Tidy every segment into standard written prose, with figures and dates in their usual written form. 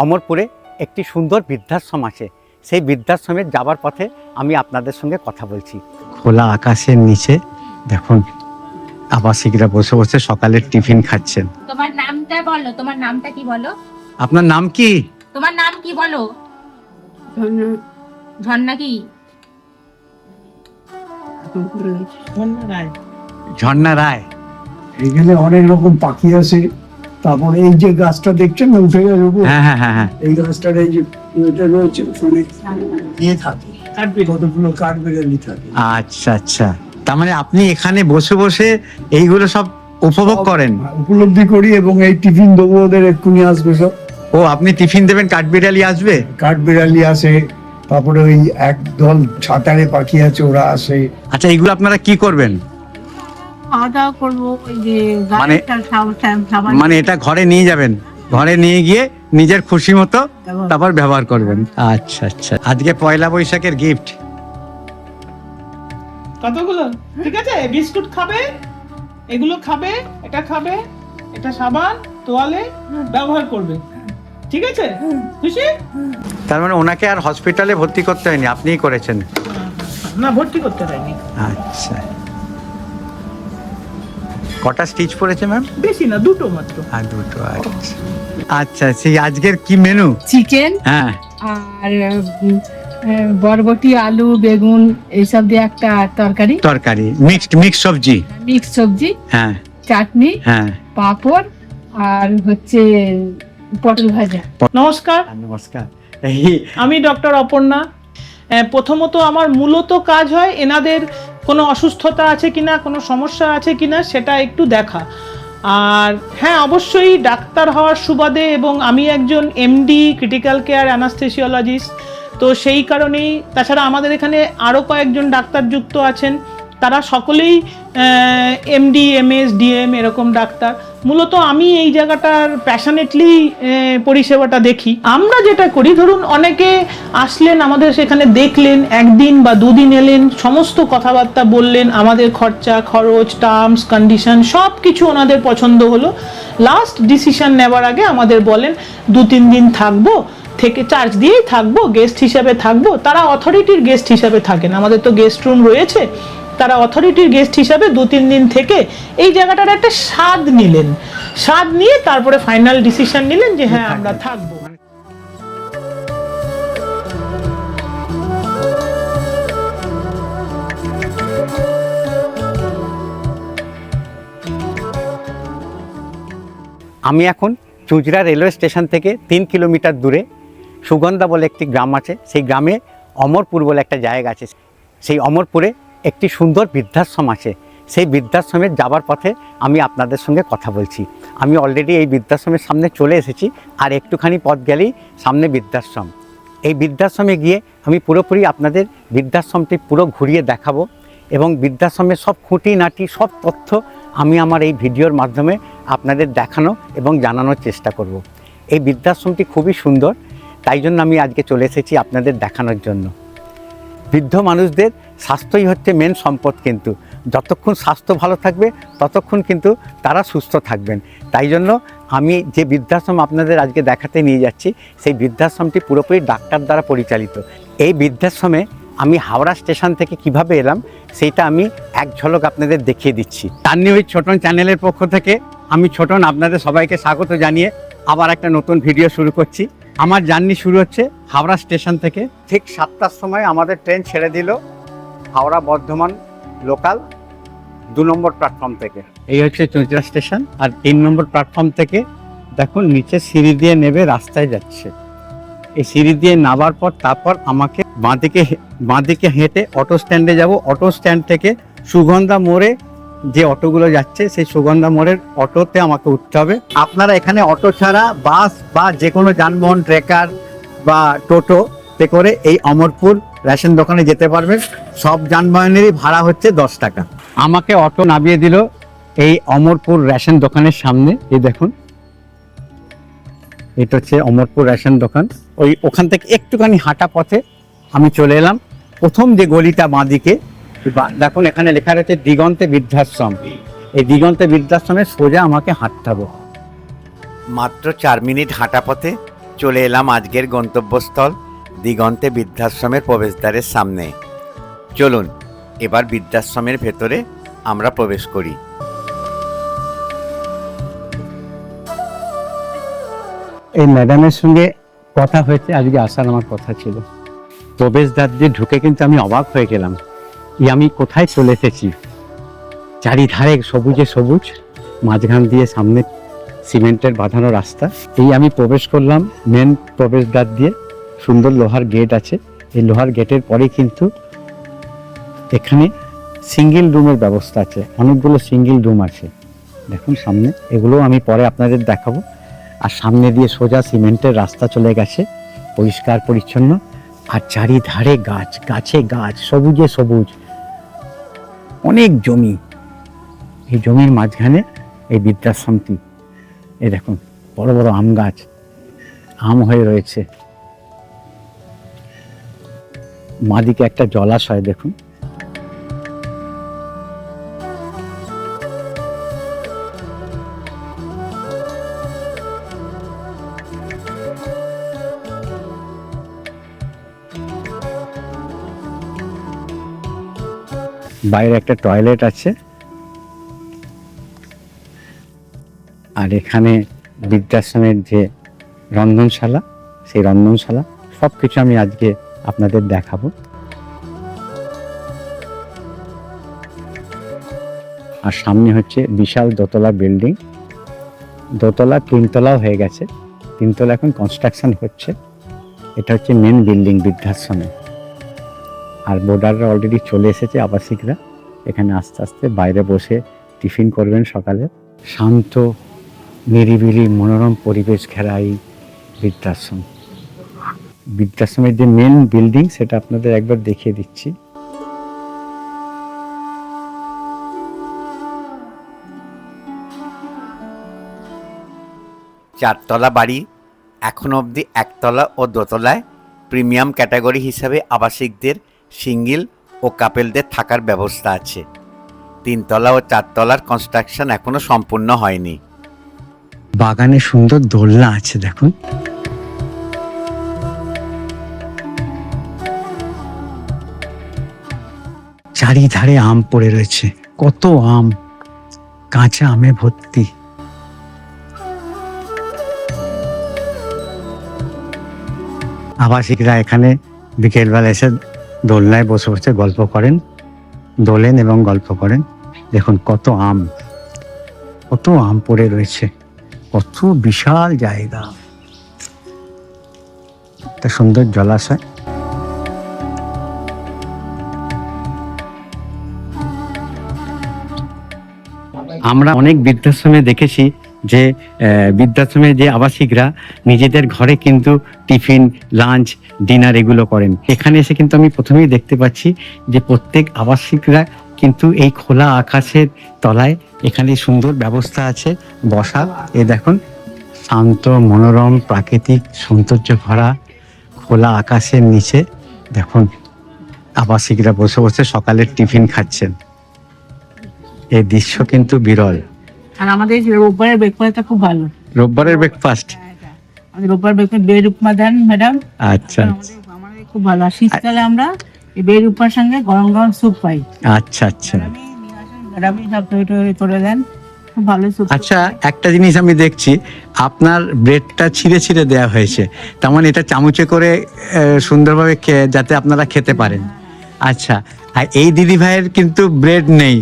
অমরপুরে একটি সুন্দর বৃদ্ধাশ্রম আছে। সেই বৃদ্ধাশ্রমে যাবার পথে আমি আপনাদের সঙ্গে কথা বলছি। খোলা আকাশের নিচে দেখুন আবাসিকরা বসে বসে সকালের টিফিন খাচ্ছেন। তোমার নামটা বলো, তোমার নামটা কি বলো? আপনার নাম কি? তোমার নাম কি বলো? ঝর্ণা কি? ঝর্ণা রায়। এখানে অনেক রকম পাখি আছে। তারপর এই যে গাছটা দেখছেন না উঠে গেছে উপর, হ্যাঁ হ্যাঁ হ্যাঁ হ্যাঁ। এই গাছটার এই যে এটা রয়েছে ওখানে ইয়ে থাকে, কতগুলো কাঠবিড়ালি থাকে। আচ্ছা আচ্ছা, তার মানে আপনি এখানে বসে বসে এইগুলো সব উপভোগ করেন? উপলব্ধি করি এবং এই টিফিন দেবো ওদের, এক্ষুনি আসবে সব। ও, আপনি টিফিন দেবেন, কাঠবিড়ালি আসবে? কাঠবিড়ালি আসে, তারপরে ওই একদল ছাতারে পাখি আছে ওরা আসে। আচ্ছা, এইগুলো আপনারা কি করবেন? খাওয়া দাওয়া করবো। ওই যে মানে- মানে এটা ঘরে নিয়ে যাবেন, ঘরে নিয়ে গিয়ে নিজের খুশি মতো তারপর ব্যবহার করবেন। আচ্ছা আচ্ছা, আজকে পয়লা বৈশাখের গিফট। কতগুলো? ঠিক আছে, বিস্কুট খাবে, এগুলো খাবে, এটা খাবে, এটা সাবান তোয়ালে ব্যবহার করবে, ঠিক আছে? খুশি? তার মানে ওনাকে আর হসপিটালে ভর্তি করতে হয়নি, আপনিই করেছেন? না, ভর্তি করতে হয়নি। আচ্ছা, কটা স্টিচ পড়েছে ম্যাম? বেশি না, দুটো মাত্র। আর দুটো। আচ্ছা আচ্ছা, সেই আজকের কি মেনু? চিকেন হ্যাঁ, আর বরবটি আলু বেগুন এইসব দিয়ে একটা তরকারি, তরকারি, মিক্সড সবজি। মিক্স সবজি, হ্যাঁ চাটনি, হ্যাঁ। পাঁপড় আর হচ্ছে পটল ভাজা। নমস্কার, নমস্কার। আমি ডক্টর অপর্ণা। প্রথমত আমার মূলত কাজ হয় এনাদের কোনো অসুস্থতা আছে কিনা, কোনো সমস্যা আছে কিনা সেটা একটু দেখা। আর হ্যাঁ, অবশ্যই ডাক্তার হওয়ার সুবাদে, এবং আমি একজন এমডি ক্রিটিক্যাল কেয়ার অ্যানাস্থেসিওলজিস্ট, তো সেই কারণেই, তাছাড়া আমাদের এখানে আরও কয়েকজন ডাক্তার যুক্ত আছেন, তারা সকলেই এমডি এমএস ডিএম এরকম ডাক্তার। মূলত আমি এই জায়গাটার প্যাশনেটলি পরিষেবাটা দেখি। আমরা যেটা করি, ধরুন অনেকে আসলেন আমাদের সেখানে, দেখলেন, একদিন বা দুদিন এলেন, সমস্ত কথাবার্তা বললেন, আমাদের খরচা খরচ টার্মস কন্ডিশন সব কিছু ওনাদের পছন্দ হলো। লাস্ট ডিসিশন নেওয়ার আগে আমাদের বলেন 2-3 দিন থাকবো, থেকে চার্জ দিয়েই থাকবো, গেস্ট হিসাবে থাকবো। তারা অথরিটির গেস্ট হিসাবে থাকেন, আমাদের তো গেস্ট রুম রয়েছে। তারা অথরিটির গেস্ট হিসাবে 2-3 দিন থেকে এই জায়গাটার একটা স্বাদ নিলেন, স্বাদ নিয়ে তারপরে ফাইনাল ডিসিশন নিলেন যে হ্যাঁ আমরা থাকবো। আমি এখন চুঁচড়া রেলওয়ে স্টেশন থেকে 3 কিলোমিটার দূরে সুগন্ধা বলে একটি গ্রাম আছে। সেই গ্রামে অমরপুর বলে একটা জায়গা আছে। সেই অমরপুরে একটি সুন্দর বৃদ্ধাশ্রম আছে। সেই বৃদ্ধাশ্রমে যাবার পথে আমি আপনাদের সঙ্গে কথা বলছি। আমি অলরেডি এই বৃদ্ধাশ্রমের সামনে চলে এসেছি, আর একটুখানি পথ গেলেই সামনে বৃদ্ধাশ্রম। এই বৃদ্ধাশ্রমে গিয়ে আমি পুরোপুরি আপনাদের বৃদ্ধাশ্রমটি পুরো ঘুরিয়ে দেখাবো, এবং বৃদ্ধাশ্রমের সব খুঁটিনাটি সব তথ্য আমি আমার এই ভিডিওর মাধ্যমে আপনাদের দেখানো এবং জানানোর চেষ্টা করব। এই বৃদ্ধাশ্রমটি খুবই সুন্দর, তাই জন্য আমি আজকে চলে এসেছি আপনাদের দেখানোর জন্য। বৃদ্ধ মানুষদের স্বাস্থ্যই হচ্ছে মেন সম্পদ, কিন্তু যতক্ষণ স্বাস্থ্য ভালো থাকবে ততক্ষণ কিন্তু তারা সুস্থ থাকবেন। তাই জন্য আমি যে বৃদ্ধাশ্রম আপনাদের আজকে দেখাতে নিয়ে যাচ্ছি, সেই বৃদ্ধাশ্রমটি পুরোপুরি ডাক্তার দ্বারা পরিচালিত। এই বৃদ্ধাশ্রমে আমি হাওড়া স্টেশন থেকে কিভাবে এলাম সেইটা আমি এক ঝলক আপনাদের দেখিয়ে দিচ্ছি। তান্নি ওই ছোটন চ্যানেলের পক্ষ থেকে আমি ছোটন আপনাদের সবাইকে স্বাগত জানিয়ে আবার একটা নতুন ভিডিও শুরু করছি। আমার জার্নি শুরু হচ্ছে হাওড়া স্টেশন থেকে। ঠিক 7টার সময় আমাদের ট্রেন ছেড়ে দিল হাওড়া বর্ধমান লোকাল 2 নম্বর প্ল্যাটফর্ম থেকে। এই হচ্ছে চুঁচড়া স্টেশন, আর 3 নম্বর প্ল্যাটফর্ম থেকে দেখুন নিচে সিঁড়ি দিয়ে নেবে রাস্তায় যাচ্ছে। এই সিঁড়ি দিয়ে নামার পর তারপর আমাকে বাঁদিকে হেঁটে অটো স্ট্যান্ডে যাব। অটো স্ট্যান্ড থেকে সুগন্ধা মোড়ে যে অটোগুলো যাচ্ছে, সেই সুগন্ধা মোড়ের অটোতে আমাকে উঠতে হবে। আপনারা এখানে অটো ছাড়া বাস বা যে কোনো যানবাহন, ট্রেকার বা টোটোতে করে এই অমরপুর রেশন দোকানে যেতে পারবেন। সব যানবাহনেরই ভাড়া হচ্ছে 10 টাকা। আমাকে অটো নামিয়ে দিল এই অমরপুর রেশন দোকানের সামনে। এই দেখুন, এটা হচ্ছে অমরপুর রেশন দোকান। ওখান থেকে একটুখানি হাঁটা পথে আমি চলে এলাম প্রথম যে গলিটা বাঁদিকে। দেখুন এখানে লেখা রয়েছে দিগন্তে বৃদ্ধাশ্রম। এই দিগন্তে বৃদ্ধাশ্রমে সোজা আমাকে হাঁটতে হবে। মাত্র 4 মিনিট হাঁটা পথে চলে এলাম আজকের গন্তব্যস্থল দিগন্তে বৃদ্ধাশ্রমের প্রবেশদ্বারের সামনে। চলুন এবার বৃদ্ধাশ্রমের ভেতরে আমরা প্রবেশ করি। এই ম্যাডামের সঙ্গে কথা হয়েছে, আজকে আসার আমার কথা ছিল। প্রবেশদ্বার দিয়ে ঢুকে কিন্তু আমি অবাক হয়ে গেলাম, আমি কোথায় চলে এসেছি। চারিধারে সবুজে সবুজ, মাঝখান দিয়ে সামনে সিমেন্টের বাঁধানো রাস্তা। এই আমি প্রবেশ করলাম মেন প্রবেশদ্বার দিয়ে, সুন্দর লোহার গেট আছে। এই লোহার গেটের পরে কিন্তু এখানে সিঙ্গেল রুমের ব্যবস্থা আছে, অনেকগুলো সিঙ্গেল রুম আছে। দেখুন সামনে, এগুলো আমি পরে আপনাদের দেখাবো। আর সামনে দিয়ে সোজা সিমেন্টের রাস্তা চলে গেছে, পরিষ্কার পরিচ্ছন্ন। আর চারিধারে গাছ, গাছে গাছ, সবুজে সবুজ, অনেক জমি। এই জমির মাঝখানে এই বৃদ্ধাশ্রমটি। এই দেখুন বড় বড় আম গাছ, আম হয়ে রয়েছে। মাদিকে একটা জলাশয় দেখুন। বাইরে একটা টয়লেট আছে। আর এখানে বৃদ্ধাশ্রমের যে রন্ধনশালা, সেই রন্ধনশালা সব কিছু আমি আজকে আপনাদের দেখাবো। আর সামনে হচ্ছে বিশাল দোতলা বিল্ডিং, দোতলা তিনতলাও হয়ে গেছে, তিনতলা এখন কনস্ট্রাকশন হচ্ছে। এটা হচ্ছে মেন বিল্ডিং বৃদ্ধাশ্রমে। আর বোর্ডাররা অলরেডি চলে এসেছে, আবাসিকরা এখানে আস্তে আস্তে বাইরে বসে টিফিন করবেন সকালে। শান্ত নিরিবিলি মনোরম পরিবেশ ঘেরা এই বৃদ্ধাশ্রম। বৃদ্ধাশ্রমের যে মেন বিল্ডিং সেটা আপনাদের একবার দেখিয়ে দিচ্ছি। চারতলা বাড়ি, এখন অবধি একতলা ও দোতলায় প্রিমিয়াম ক্যাটাগরি হিসাবে আবাসিকদের সিঙ্গেল ও কাপেলদের থাকার ব্যবস্থা আছে। তিনতলা ও চারতলার কনস্ট্রাকশন এখনো সম্পূর্ণ হয়নি। বাগানে সুন্দর দোলনা আছে দেখুন। চারিধারে আম পড়ে রয়েছে, কত আম, কাঁচা আমে ভর্তি। আবাসিকরা এখানে বিকেলবেলা এসে দোলনায় বসে বসে গল্প করেন, দোলেন এবং গল্প করেন। দেখুন কত আম, কত আম পড়ে রয়েছে, কত বিশাল জায়গা, একটা সুন্দর জলাশয়। আমরা অনেক বৃদ্ধাশ্রমে দেখেছি যে বৃদ্ধাশ্রমে যে আবাসিকরা নিজেদের ঘরে কিন্তু টিফিন, লাঞ্চ, ডিনার এগুলো করেন। এখানে এসে কিন্তু আমি প্রথমেই দেখতে পাচ্ছি যে প্রত্যেক আবাসিকরা কিন্তু এই খোলা আকাশের তলায় এখানে সুন্দর ব্যবস্থা আছে বসা। এ দেখুন শান্ত মনোরম প্রাকৃতিক সৌন্দর্য ভরা খোলা আকাশের নিচে দেখুন আবাসিকরা বসে বসে সকালের টিফিন খাচ্ছেন। এই দৃশ্য কিন্তু বিরল। আর আমাদের রোববারের ব্রেকফাস্টটা খুব ভালো। রোববারের ব্রেকফাস্ট, আমাদের রোববার ব্রেকফাস্ট বেড উপমা দেন ম্যাডাম। আচ্ছা আমাদের খুব ভালো। আর শীতকালে আমরা এই বেড উপমার সঙ্গে গরম গরম স্যুপ পাই। আচ্ছা আচ্ছা ম্যাডামই সব তৈরি করে দেন, খুব ভালো স্যুপ। আচ্ছা, একটা জিনিস আমি দেখছি আপনার ব্রেডটা ছিঁড়ে ছিঁড়ে দেওয়া হয়েছে, তার মানে এটা চামচে করে সুন্দরভাবে যাতে আপনারা খেতে পারেন। আচ্ছা, আর এই দিদি ভাইয়ের কিন্তু ব্রেড নেই,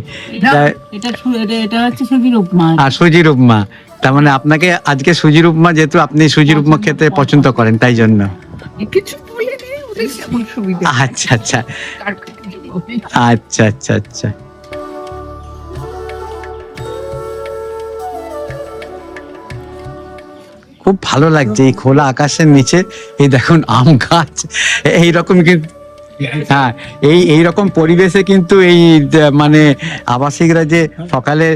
এটা হচ্ছে সুজির উপমা। আর সুজির উপমা, তার মানে আপনাকে আজকে সুজির উপমা, যেহেতু আপনি সুজির উপমা খেতে পছন্দ করেন তাই জন্য। আচ্ছা আচ্ছা আচ্ছা আচ্ছা আচ্ছা। খুব ভালো লাগছে এই খোলা আকাশের নিচে। এই দেখুন আম গাছ, এইরকম কিন্তু হ্যাঁ এইরকম পরিবেশে কিন্তু এই মানে আবাসিকরা যে সকালে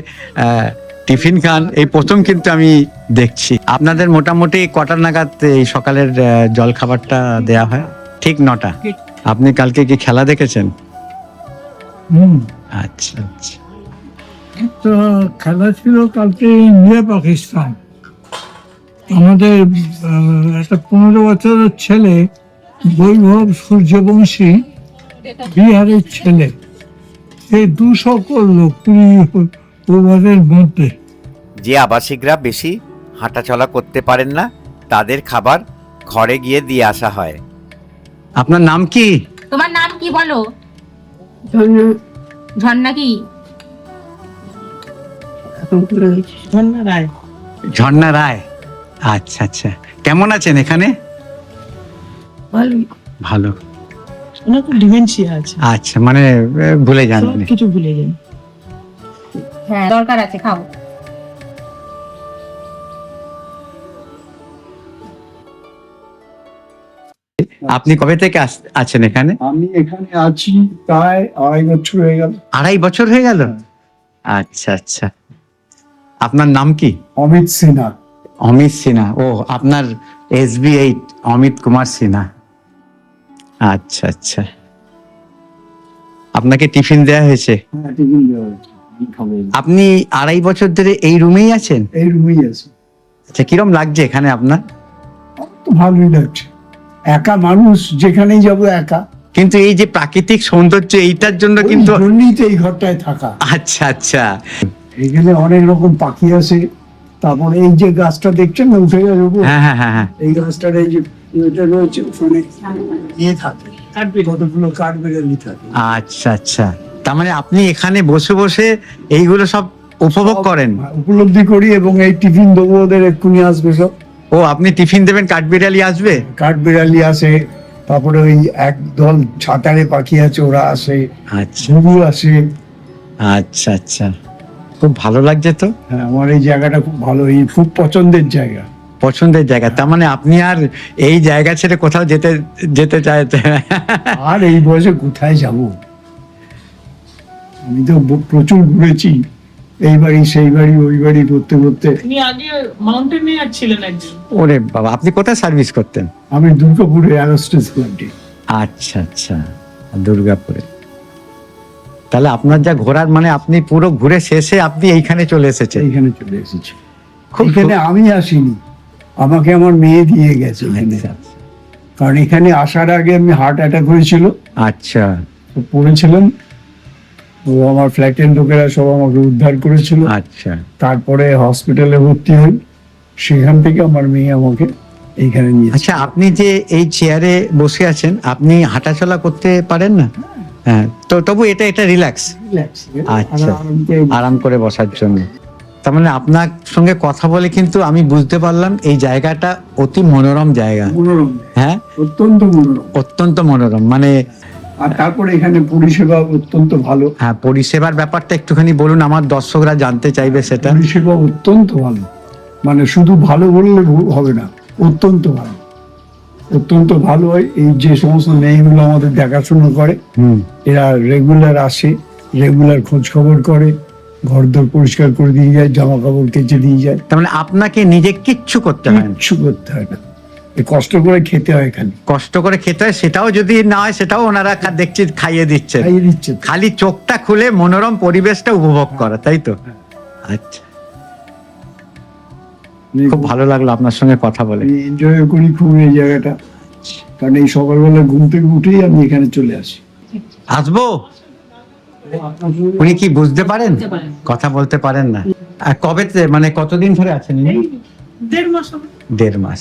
টিফিন খান এই প্রথম কিন্তু আমি দেখছি। আপনাদের মোটামুটি কটার নাগাদ এই সকালের জল খাবারটা দেয়া হয়? ঠিক 9টা। আপনি কালকে কি খেলা দেখেছেন? আচ্ছা আচ্ছা। তো খেলা ছিল কালকে ইন্ডিয়া পাকিস্তান, আমাদের একটা 15 বছরের ছেলে বৈভব সূর্যবংশী বিহারের ছেলে, সে 200 করলো 20 ওভারের মধ্যে। যে আবাসিকরা বেশি হাঁটাচলা করতে পারেন না তাদের খাবার ঘরে গিয়ে দিয়ে আসা হয়। আপনার নাম কি? তোমার নাম কি বলো? ঝর্ণা কি? ধন্যা রায়। ঝর্ণা রায়। আচ্ছা আচ্ছা, কেমন আছেন এখানে? ভালো। ওনার তো ডিমেনশিয়া আছে, আচ্ছা, মানে ভুলে যান সব উনি। কিছু ভুলে যান। হ্যাঁ দরকার আছে, খাও। আপনি কবে থেকে আছেন এখানে? আমি এখানে আছি প্রায় 2.5 বছর হয়ে গেল। 2.5 বছর হয়ে গেল? আচ্ছা আচ্ছা। আপনার নাম কি? অমিত সিনহা। অমিত সিনহা। ও, আপনার SB8 অমিত কুমার সিনহা। আচ্ছা আচ্ছা। আপনাকে টিফিন দেয়া হয়েছে? হ্যাঁ, টিফিন দেওয়া হয়েছে, আমি খাবো। আপনি 2.5 বছর ধরে এই রুমেই আছেন? এই রুমেই আছে। আচ্ছা, কিরম লাগছে এখানে আপনার? আমার তো ভালোই লাগছে, একা মানুষ, যেখানেই যাবো একা। কিন্তু এই যে প্রাকৃতিক সৌন্দর্য, এইটার জন্য কিন্তু। ওই জন্যই তো এই ঘরটায় থাকা। আচ্ছা আচ্ছা। এখানে অনেক রকম পাখি আছে। তারপরে এই যে গাছটা দেখছেন না, উঠে গেছে উপর, হ্যাঁ হ্যাঁ হ্যাঁ হ্যাঁ। এই গাছটার এই যে এটা রয়েছে ওখানে ইয়ে থাকে, কতগুলো কাঠবেড়ালি থাকে। আচ্ছা আচ্ছা, তার মানে আপনি এখানে বসে বসে এইগুলো সব উপভোগ করেন? উপলব্ধি করি, এবং এই টিফিন দেবো ওদের, এক্ষুনি আসবে সব। ও, আপনি টিফিন দেবেন, কাঠবিড়ালি আসবে? কাঠবিড়ালি আসে, তারপরে ওই একদল ছাতারে পাখি আছে, ওরা আসে, আচ্ছা ঘুঘু আসে। আচ্ছা আচ্ছা, খুব ভালো লাগছে তো। হ্যাঁ, আমার এই জায়গাটা খুব ভালো, এই খুব পছন্দের জায়গা। পছন্দের জায়গা, তার মানে আপনি আর এই জায়গা ছেড়ে কোথাও যেতে যেতে চাইতে? আর এই বয়সে কোথায় যাব? আমি তো প্রচুর ঘুরেছি, এই বাড়ি সেই বাড়ি ওই বাড়ি করতে করতে। উনি আগে মাউন্টেনিয়ার ছিলেন একজন। ওরে বাবা, আপনি কোথায় সার্ভিস করতেন? আমি দুর্গাপুরে অ্যারোস্টেস প্ল্যান্টে। আচ্ছা আচ্ছা, দুর্গাপুরে। তাহলে আপনার যা ঘোরার, মানে আপনি পুরো ঘুরে শেষে আপনি এইখানে চলে এসেছেন? এইখানে চলে এসেছি। খুব এখানে আমি আসিনি, আমাকে আমার মেয়ে দিয়ে গেছে এখানে। আচ্ছা কারণ এখানে আসার আগে আমি হার্ট অ্যাটাক হয়েছিল, আচ্ছা তো পড়েছিলাম, তো আমার ফ্ল্যাটের লোকেরা সব আমাকে উদ্ধার করেছিল। আচ্ছা। তারপরে হসপিটালে ভর্তি হই, সেখান থেকে আমার মেয়ে আমাকে এইখানে নিয়ে। আচ্ছা, আপনি যে এই চেয়ারে বসে আছেন, আপনি হাঁটাচলা করতে পারেন না? হ্যাঁ, তো তবু এটা এটা রিল্যাক্স, আচ্ছা, আরাম করে বসার জন্য। তার মানে আপনার সঙ্গে কথা বলে কিন্তু আমি বুঝতে পারলাম এই জায়গাটা অতি মনোরম জায়গা। মনোরম, হ্যাঁ, অত্যন্ত মনোরম। অত্যন্ত মনোরম, মানে। আর তারপরে এখানে পরিষেবা অত্যন্ত ভালো। হ্যাঁ, পরিষেবার ব্যাপারটা একটুখানি বলুন, আমার দর্শকরা জানতে চাইবে সেটা। পরিষেবা অত্যন্ত ভালো, মানে শুধু ভালো বললে হবে না, অত্যন্ত ভালো, অত্যন্ত ভালো হয়। এই যে সমস্ত মেয়েগুলো আমাদের দেখাশোনা করে, এরা রেগুলার আসে, রেগুলার খোঁজ খবর করে, ঘরদোর পরিষ্কার করে দিয়ে যায়, জামা কাপড় কেচে দিয়ে যায়। তার মানে আপনাকে নিজে কিচ্ছু করতে হয় না? কিচ্ছু করতে হয় না, এই কষ্ট করে খেতে হয়, খালি কষ্ট করে খেতে হয়, সেটাও যদি না হয় সেটাও ওনারা দেখছি খাইয়ে দিচ্ছেন। খাইয়ে দিচ্ছে। খালি চোখটা খুলে মনোরম পরিবেশটা উপভোগ করা, তাই তো? আচ্ছা, খুব ভালো লাগলো আপনার সঙ্গে কথা বলে। আমি এনজয় করি খুব এই জায়গাটা, কারণ এই সকালবেলা ঘুম থেকে উঠেই আমি এখানে চলে আসি। আসবো? উনি কি বুঝতে পারেন? কথা বলতে পারেন না? আর কবে, মানে কতদিন ধরে আছেন ইনি? 1.5 মাস হবে। 1.5 মাস।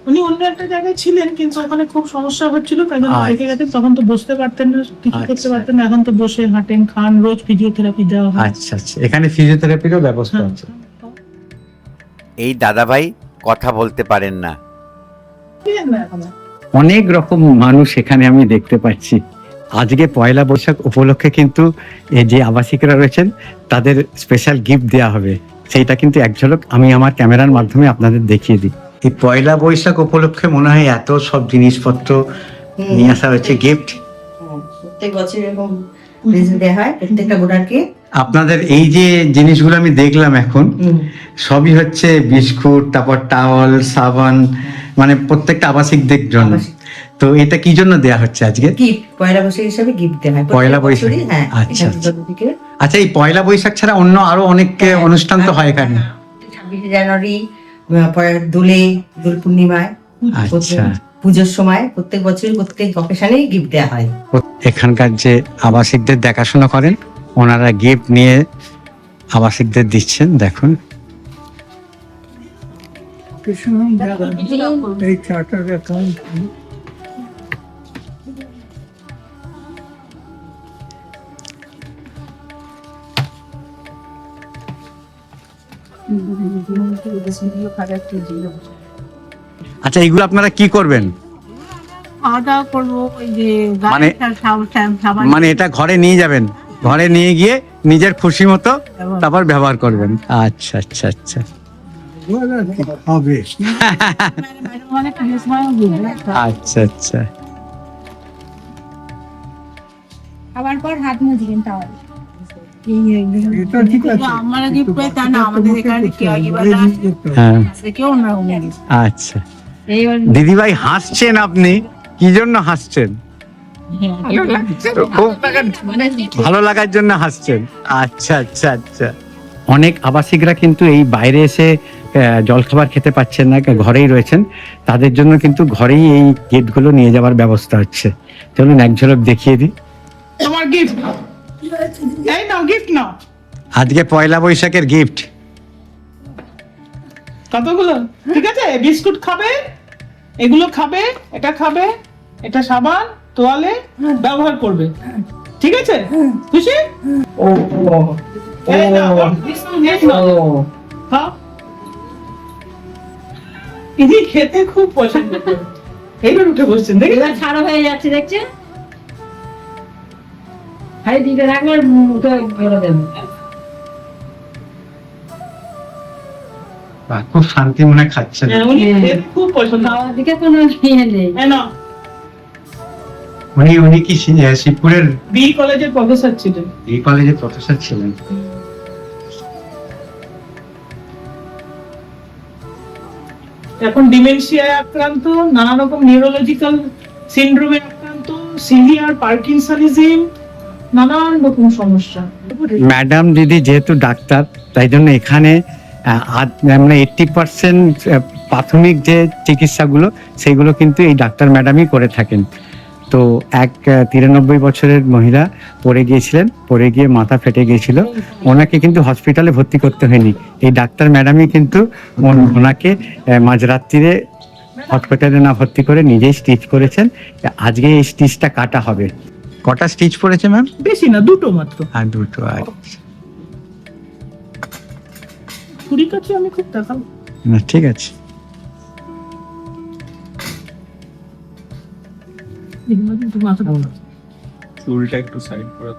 উনি অন্য একটা জায়গায় ছিলেন, কিন্তু ওখানে খুব সমস্যা হচ্ছিল, তাই জন্য আচ্ছা। রেখে গেছেন। তখন তো বসতে পারতেন না, কিছু করতে আচ্ছা। পারতেন না। এখন তো বসে হাঁটেন, খান, রোজ ফিজিওথেরাপি দেওয়া হয়। আচ্ছা আচ্ছা, এখানে ফিজিওথেরাপিরও ব্যবস্থা হ্যাঁ। আছে। এই দাদাভাই কথা বলতে পারেন না। অনেক রকম মানুষ এখানে আমি দেখতে পাচ্ছি। আজকে পয়লা বৈশাখ উপলক্ষে কিন্তু এই যে আবাসিকরা রয়েছেন তাদের স্পেশাল গিফট দেওয়া হবে, সেইটা কিন্তু এক ঝলক আমি আমার ক্যামেরার মাধ্যমে আপনাদের দেখিয়ে দিই। এই পয়লা বৈশাখ উপলক্ষে মনে হয় এত সব জিনিসপত্র নিয়ে আসা হয়েছে, গিফট। প্রত্যেক বছর এরকম প্রেজেন্ট দেওয়া হয় প্রত্যেকটা ভোটারকে। আপনাদের এই যে জিনিসগুলো আমি দেখলাম এখন, সবই হচ্ছে বিস্কুট, তারপর টাওয়াল, সাবান, মানে প্রত্যেকটা আবাসিকদের জন্য। তো এটা কি জন্য দেয়া হচ্ছে আজকে? গিফট পয়লা বৈশাখ হিসাবে গিফট দেওয়া হয় পয়লা বৈশাখ, হ্যাঁ। আচ্ছা এখান থেকে আচ্ছা। এই পয়লা বৈশাখ ছাড়া অন্য আরো অনেক অনুষ্ঠান তো হয় এখানে? 26 জানুয়ারি, পরে দোল পূর্ণিমায়, আচ্ছা, পুজোর সময় প্রত্যেক বছর প্রত্যেক অকেশনেই গিফট দেওয়া হয়। এখানকার যে আবাসিকদের দেখাশোনা করেন ওনারা গিফট নিয়ে আবাসিকদের দিচ্ছেন। দেখুন এই চার্টার অ্যাকাউন্ট আচ্ছা, এগুলো আপনারা কি করবেন? খাওয়া দাওয়া করবো, ওই যে মানে- সাবান মানে এটা ঘরে নিয়ে যাবেন, ঘরে নিয়ে গিয়ে নিজের খুশি মতো তারপর ব্যবহার করবেন। আচ্ছা আচ্ছা আচ্ছা হবে। মানে পুজোর সময়ও দিবে। আচ্ছা আচ্ছা। খাবার পর হাত মুছবেন তাহলে। এটা ঠিক আছে। আমরা গিফট পাই তা না, আমাদের এখানে হ্যাঁ, কেউ না উনি আচ্ছা। দিদিভাই হাসছেন, আপনি কি জন্য হাসছেন? খুব ভালো লাগার জন্য হাসছেন। আচ্ছা আচ্ছা আচ্ছা। অনেক আবাসিকরা কিন্তু এই বাইরে এসে জলখাবার খেতে পাচ্ছেন না, ঘরেই রয়েছেন। তাদের জন্য কিন্তু ঘরেই এই গিফটগুলো নিয়ে যাওয়ার ব্যবস্থা হচ্ছে। চলুন এক ঝলক দেখিয়ে দিই। তোমার গিফট, এই নাও গিফট নাও। আজকে পয়লা বৈশাখের গিফট। কতগুলো? ঠিক আছে, বিস্কুট খাবে, এগুলো খাবে, এটা খাবে, এটা সাবান তোয়ালে ব্যবহার করবে। ঠিক আছে, খুশি? এই নাও, এই নাও। খাও। ইনি খেতে খুব পছন্দ করে। এইবার উঠে বসছেন, দেখি ছাড়ো হয়ে যাচ্ছে দেখছেন। হাই দিকে রাখলে মুখে বলে দেন। খুব শান্তি মনে খাচ্ছেন। উনি খেতে খুব পছন্দ। খাওয়ার দিকে কোনো ইয়ে নেই। এই নাও, উনি কি শিবপুরের বি কলেজের প্রফেসর ছিলেন। এই কলেজের প্রফেসর ছিলেন। এখন ডিমেনশিয়ায় আক্রান্ত, নানা রকম নিউরোলজিক্যাল সিনড্রোমে আক্রান্ত, সিভিয়ার পার্কিনসনিজম, নানান রকম সমস্যা। ম্যাডাম দিদি যেহেতু ডাক্তার, তাই জন্য এখানে মানে 80% প্রাথমিক যে চিকিৎসাগুলো সেগুলো কিন্তু এই ডাক্তার ম্যাডামই করে থাকেন। তো এক 93 বছরের মহিলা পড়ে গিয়েছিলেন, পড়ে গিয়ে মাথা ফেটে গিয়েছিল। ওনাকে কিন্তু হসপিটালে ভর্তি করতে হয়নি, এই ডাক্তার ম্যাডামই কিন্তু ওনাকে মাঝরাত্রিরে হসপিটালে না ভর্তি করে নিজেই স্টিচ করেছেন। আজকে এই স্টিচটা কাটা হবে। কটা স্টিচ পড়েছে ম্যাম? বেশি না, দুটো মাত্র। আর দুটো। ছুরি কাছে আমি খুব দেখাবো। না, ঠিক আছে। চুলটা একটু সাইড করে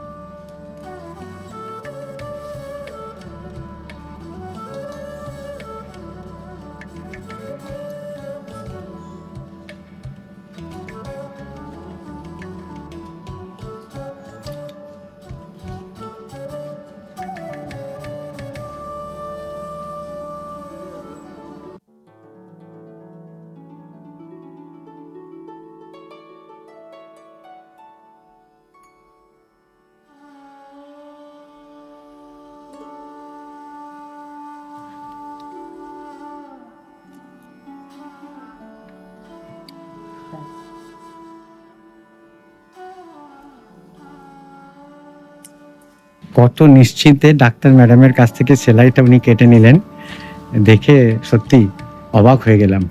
কত নিশ্চিন্তে ডাক্তার ম্যাডামের কাছ থেকে সেলাইটা উনি কেটে নিলেন, দেখে সত্যি অবাক হয়ে গেলাম।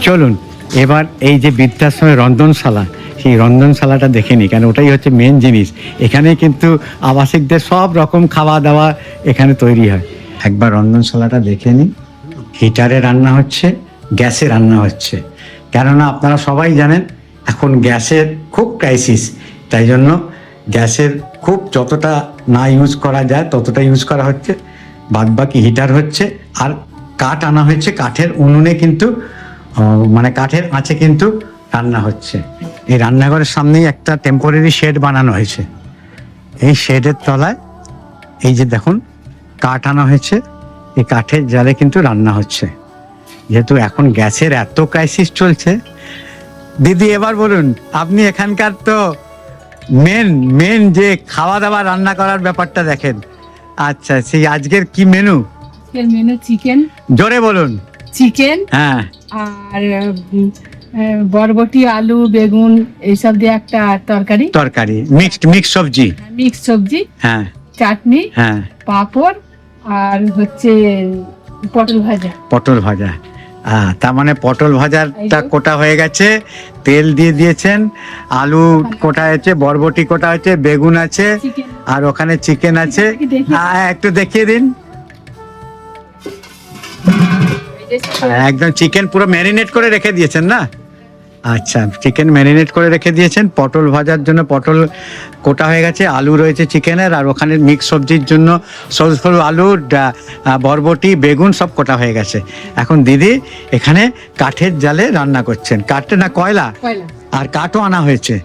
চলুন এবার এই যে বৃদ্ধাশ্রমের রন্ধনশালা, সেই রন্ধনশালাটা দেখে নিই, কারণ ওটাই হচ্ছে মেন জিনিস। এখানে কিন্তু আবাসিকদের সব রকম খাওয়া দাওয়া এখানে তৈরি হয়। একবার রন্ধনশালাটা দেখে নিই। হিটারে রান্না হচ্ছে, গ্যাসে রান্না হচ্ছে। কেননা আপনারা সবাই জানেন এখন গ্যাসের খুব ক্রাইসিস, তাই জন্য গ্যাসের খুব যতটা না ইউজ করা যায় ততটা ইউজ করা হচ্ছে, বাদবাকি হিটার হচ্ছে। আর কাঠ আনা হয়েছে, কাঠের উনুনে কিন্তু মানে কাঠের আঁচে কিন্তু রান্না হচ্ছে। এই রান্নাঘরের সামনেই একটা টেম্পোরারি শেড বানানো হয়েছে। এই শেডের তলায় এই যে দেখুন কাঠ আনা হয়েছে, এই কাঠের জালে কিন্তু রান্না হচ্ছে। যেহেতু এখন গ্যাসের এত ক্রাইসিস চলছে। দিদি এবার বলুন, আপনি এখানকার তো মেন যে খাওয়া দাওয়া রান্না করার ব্যাপারটা দেখেন। আচ্ছা, সেই আজকের কি মেনু? এর মেনু চিকেন, জোরে বলুন। চিকেন হ্যাঁ, আর বরবটি, আলু, বেগুন এইসব দিয়ে একটা তরকারি, তরকারি, মিক্সড সবজি। মিক্স সবজি, হ্যাঁ চাটনি, হ্যাঁ, পাঁপড় আর হচ্ছে পটল ভাজা। পটল ভাজা। তার মানে পটল ভাজাটা এই যে। কোটা হয়ে গেছে, তেল দিয়ে দিয়েছেন, আলু কোটা হয়েছে, বরবটি কোটা হয়েছে, বেগুন আছে, চিকেন আর ওখানে চিকেন আছে। দেখি। একটু দেখিয়ে দিন। একদম চিকেন পুরো ম্যারিনেট করে রেখে দিয়েছেন না? আচ্ছা, চিকেন ম্যারিনেট করে রেখে দিয়েছেন। পটল ভাজার জন্য পটল কোটা হয়ে গেছে, আলু রয়েছে চিকেনের, আর ওখানে মিক্স সবজির জন্য সরু সরু আলু, বরবটি, বেগুন সব কোটা হয়ে গেছে। এখন দিদি এখানে কাঠের জালে রান্না করছেন। কাঠে না কয়লা? কয়লা। আর কাঠও আনা হয়েছে।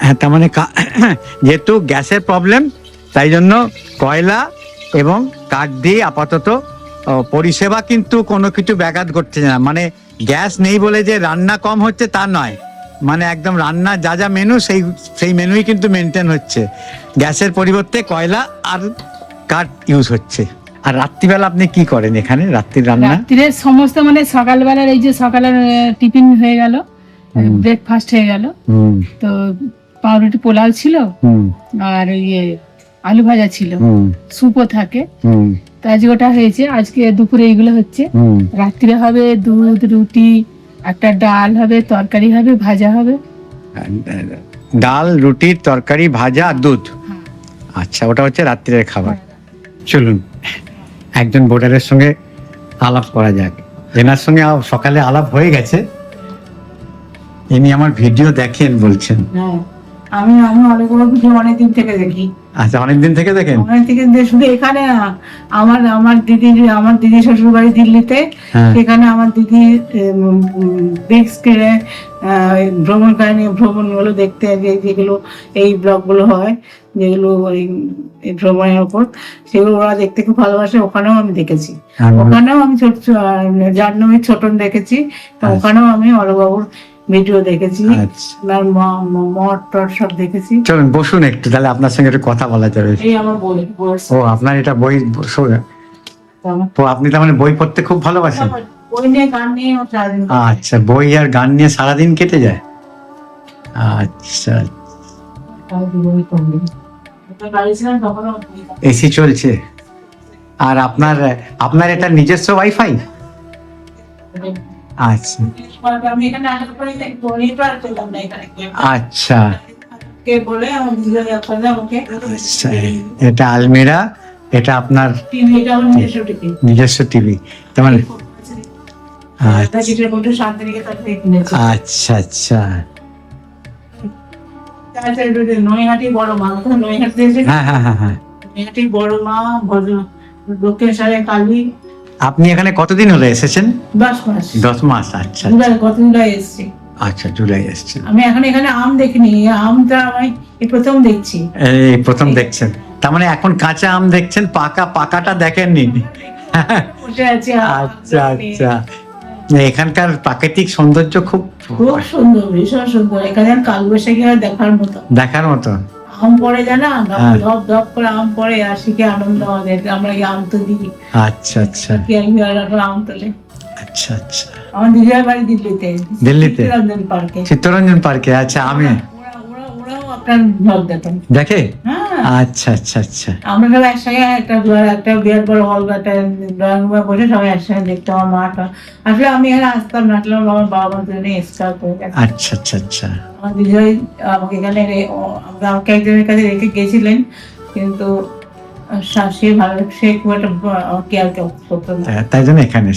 হ্যাঁ, তার মানে যেহেতু গ্যাসের প্রবলেম, তাই জন্য কয়লা এবং কাঠ দিয়ে আপাতত পরিষেবা, কিন্তু কোনো কিছু ব্যাঘাত ঘটছে না। মানে গ্যাস নেই বলে যে রান্না কম হচ্ছে তা নয়, মানে একদম রান্না যা মেনু সেই মেনুই কিন্তু মেনটেন হচ্ছে। গ্যাসের পরিবর্তে কয়লা আর কাঠ ইউজ হচ্ছে। আর রাত্রিবেলা আপনি কি করেন এখানে, রাত্রির রান্না? রাত্রিরে সমস্ত মানে সকালবেলার এই যে সকালের টিফিন হয়ে গেল, ব্রেকফাস্ট হয়ে গেল, হুম তো পাউরুটি পোলাও ছিল, হুম আর ইয়ে আলু ভাজা ছিল, হুম স্যুপও থাকে। হুম তো আজকে ওটা হয়েছে, আজকে দুপুরে এইগুলো হচ্ছে। হুম রাত্রিরে হবে দুধ, রুটি, একটা ডাল হবে, তরকারি হবে, ভাজা হবে। ডাল, রুটি, তরকারি, ভাজা আর দুধ। আচ্ছা, ওটা হচ্ছে রাত্রির খাবার। চলুন একজন বোর্ডারের সঙ্গে আলাপ করা যাক। এনার সঙ্গে সকালে আলাপ হয়ে গেছে, ইনি আমার ভিডিও দেখেন বলছেন। হ্যাঁ, আমি অনেকগুলো ভিডিও অনেকদিন থেকে দেখি। আচ্ছা, অনেকদিন থেকে দেখেন? অনেক থেকে শুধু এখানে না, আমার দিদি শ্বশুর বাড়ি দিল্লিতে, হ্যাঁ। সেখানে আমার দিদি বিগ স্ক্রিনে ভ্রমণগুলো দেখতে, যেগুলো এই ব্লগগুলো হয়, যেগুলো ওই ভ্রমণের উপর, সেগুলো ওরা দেখতে খুব ভালোবাসে। ওখানেও আমি দেখেছি, ওখানেও আমি জাহ্নবীর ছোটন দেখেছি, তো ওখানেও আমি অরবাবুর ভিডিও দেখেছি, আচ্ছা, ওনার মঠ টট সব দেখেছি। চলুন বসুন একটু, তাহলে আপনার সঙ্গে একটু কথা বলা যাবে। এই আমার বই। ও, আপনার এটা বই। তো আপনি তার মানে বই পড়তে খুব ভালোবাসেন? বই নিয়ে গান নিয়ে ও সারাদিন কাটে। আচ্ছা, বই আর গান নিয়ে সারাদিন কেটে যায়। আচ্ছা, তাও জীবনে করবে। যখন বাড়ি ছিলাম তখনও বই পড়তাম। এসি চলছে। আর আপনার এটা নিজস্ব ওয়াইফাই? আচ্ছা আমি এখানে আসার পরে নেটওয়ার্ক পেলাম না এখানে। আচ্ছা কে বলে আমার দিদি ওখানে আমাকে আচ্ছা, এটা আলমিরা, এটা আপনার টিভি, এটা আমার নিজস্ব টিভি। নিজস্ব টিভি, তার মানে এটা যেটা বলতে শান্তিনিকেতন থেকে কিনেছি। আচ্ছা আচ্ছা, তাছাড়া এটা নৈহাটি বড় মা, কোথায় নৈহাটি দিয়েছে, হ্যাঁ হ্যাঁ হ্যাঁ হ্যাঁ। নৈহাটি বড় মা, দক্ষিণেশ্বরে কালী। আপনি এখানে কতদিন হলো এসেছেন? 10 মাস। 10 মাস। আচ্ছা গত জুলাই এসেছি। আচ্ছা, জুলাই এসেছেন। আমি এখানে আম দেখিনি, আমটা আমি এই প্রথম দেখছি। এই প্রথম দেখছেন, তার মানে এখন কাঁচা আম দেখছেন, পাকাটা দেখেননি। বসে আছি আচ্ছা আচ্ছা, এখানকার প্রাকৃতিক সৌন্দর্য খুব খুব সুন্দর, ভীষণ সুন্দর। এখানে কালবৈশাখী হয় দেখার মতো। দেখার মতো। আম পড়ে জানা, হ্যাঁ। ধপ ধপ করে আম পড়ে, আর শিখে আনন্দ আমাদের। আমরা এই আম তো দিই, আচ্ছা আচ্ছা কি আম তোলে। আচ্ছা আচ্ছা, আমার দিদির বাড়ি দিল্লিতে, দিল্লিতে? রঞ্জন পার্কে। চিত্তরঞ্জন পার্কে। আচ্ছা, আমি ওরাও আপনার ব্লগ দেখেন। দেখে? হ্যাঁ, আচ্ছা আচ্ছা আচ্ছা, আমরা সবাই একসঙ্গে একটা বিরাট বড় হল, একটা ড্রয়িং রুমে বসে সবাই একসঙ্গে দেখতাম। আমার মাটা আসলে, আমি এখানে আসতাম না, আসলে আমার বাবা মা দুজনে এক্সপায়ার করে গেছে। আচ্ছা আচ্ছা আচ্ছা, আমার দিদিভাই আমাকে এখানে আমাকে একজনের কাছে রেখে গেছিলেন, কিন্তু সে খুব একটা কেয়ার করতো না। তাই জন্য এখানে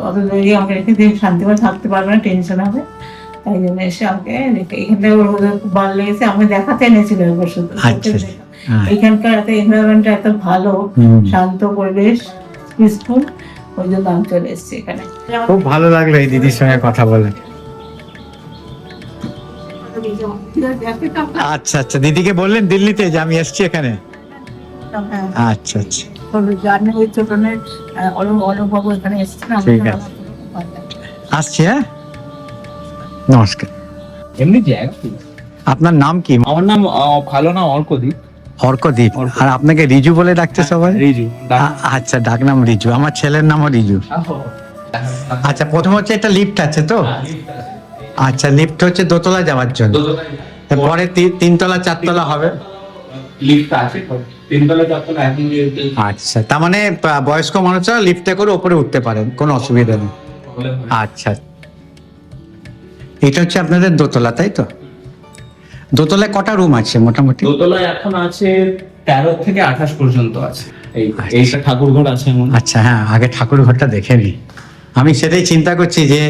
অত দূরে আমাকে রেখে দিয়ে শান্তিময় থাকতে পারবে না, টেনশন হবে, তাই জন্য এসে আমাকে রেখে এখান থেকে খুব ভালো লেগেছে। আমাকে দেখাতে এনেছিল এবার শুধু। আচ্ছা, হ্যাঁ। এখানকার এত এনভায়রনমেন্টটা এত ভালো, হুম। শান্ত পরিবেশ, পিসফুল, ওই জন্য আমি চলে এসেছি এখানে। খুব ভালো লাগলো এই দিদির সঙ্গে কথা বলে। আচ্ছা আচ্ছা, দিদিকে বললেন দিল্লিতে যে আমি এসেছি এখানে? হ্যাঁ। আচ্ছা আচ্ছা। জাহ্নবী ছোটনের অনুভব এখানে এসেছেন। ঠিক আছে। আসছি, হ্যাঁ, নমস্কার। এমনি জায়গা আপনার নাম কি? আমার নাম ভালো নাম অর্কদীপ। অর্কদীপ। আর আপনাকে রিজু বলে ডাকতে সবাই? রিজু। আচ্ছা, ডাক নাম রিজু। আমার ছেলের নামও রিজু। আচ্ছা, প্রথম হচ্ছে একটা লিফট আছে তো? আচ্ছা, লিফট হচ্ছে দোতলা যাওয়ার জন্য, পরে তিনতলা চারতলা হবে। লিফট আছে, তিনতলা চারতলা এখন আচ্ছা, তার মানে বয়স্ক মানুষরা লিফটে করে উপরে উঠতে পারেন, কোনো অসুবিধা নেই। আচ্ছা, এটা হচ্ছে আপনাদের দোতলা, তাই তো? দোতলায় কটা রুম আছে মোটামুটি? দোতলায় এখন আছে 13 থেকে 28 পর্যন্ত আছে। এইটা ঠাকুরঘর আছে এমন। আচ্ছা, হ্যাঁ, আগে ঠাকুর ঘরটা দেখে নি। আমি সেটাই চিন্তা করছি যে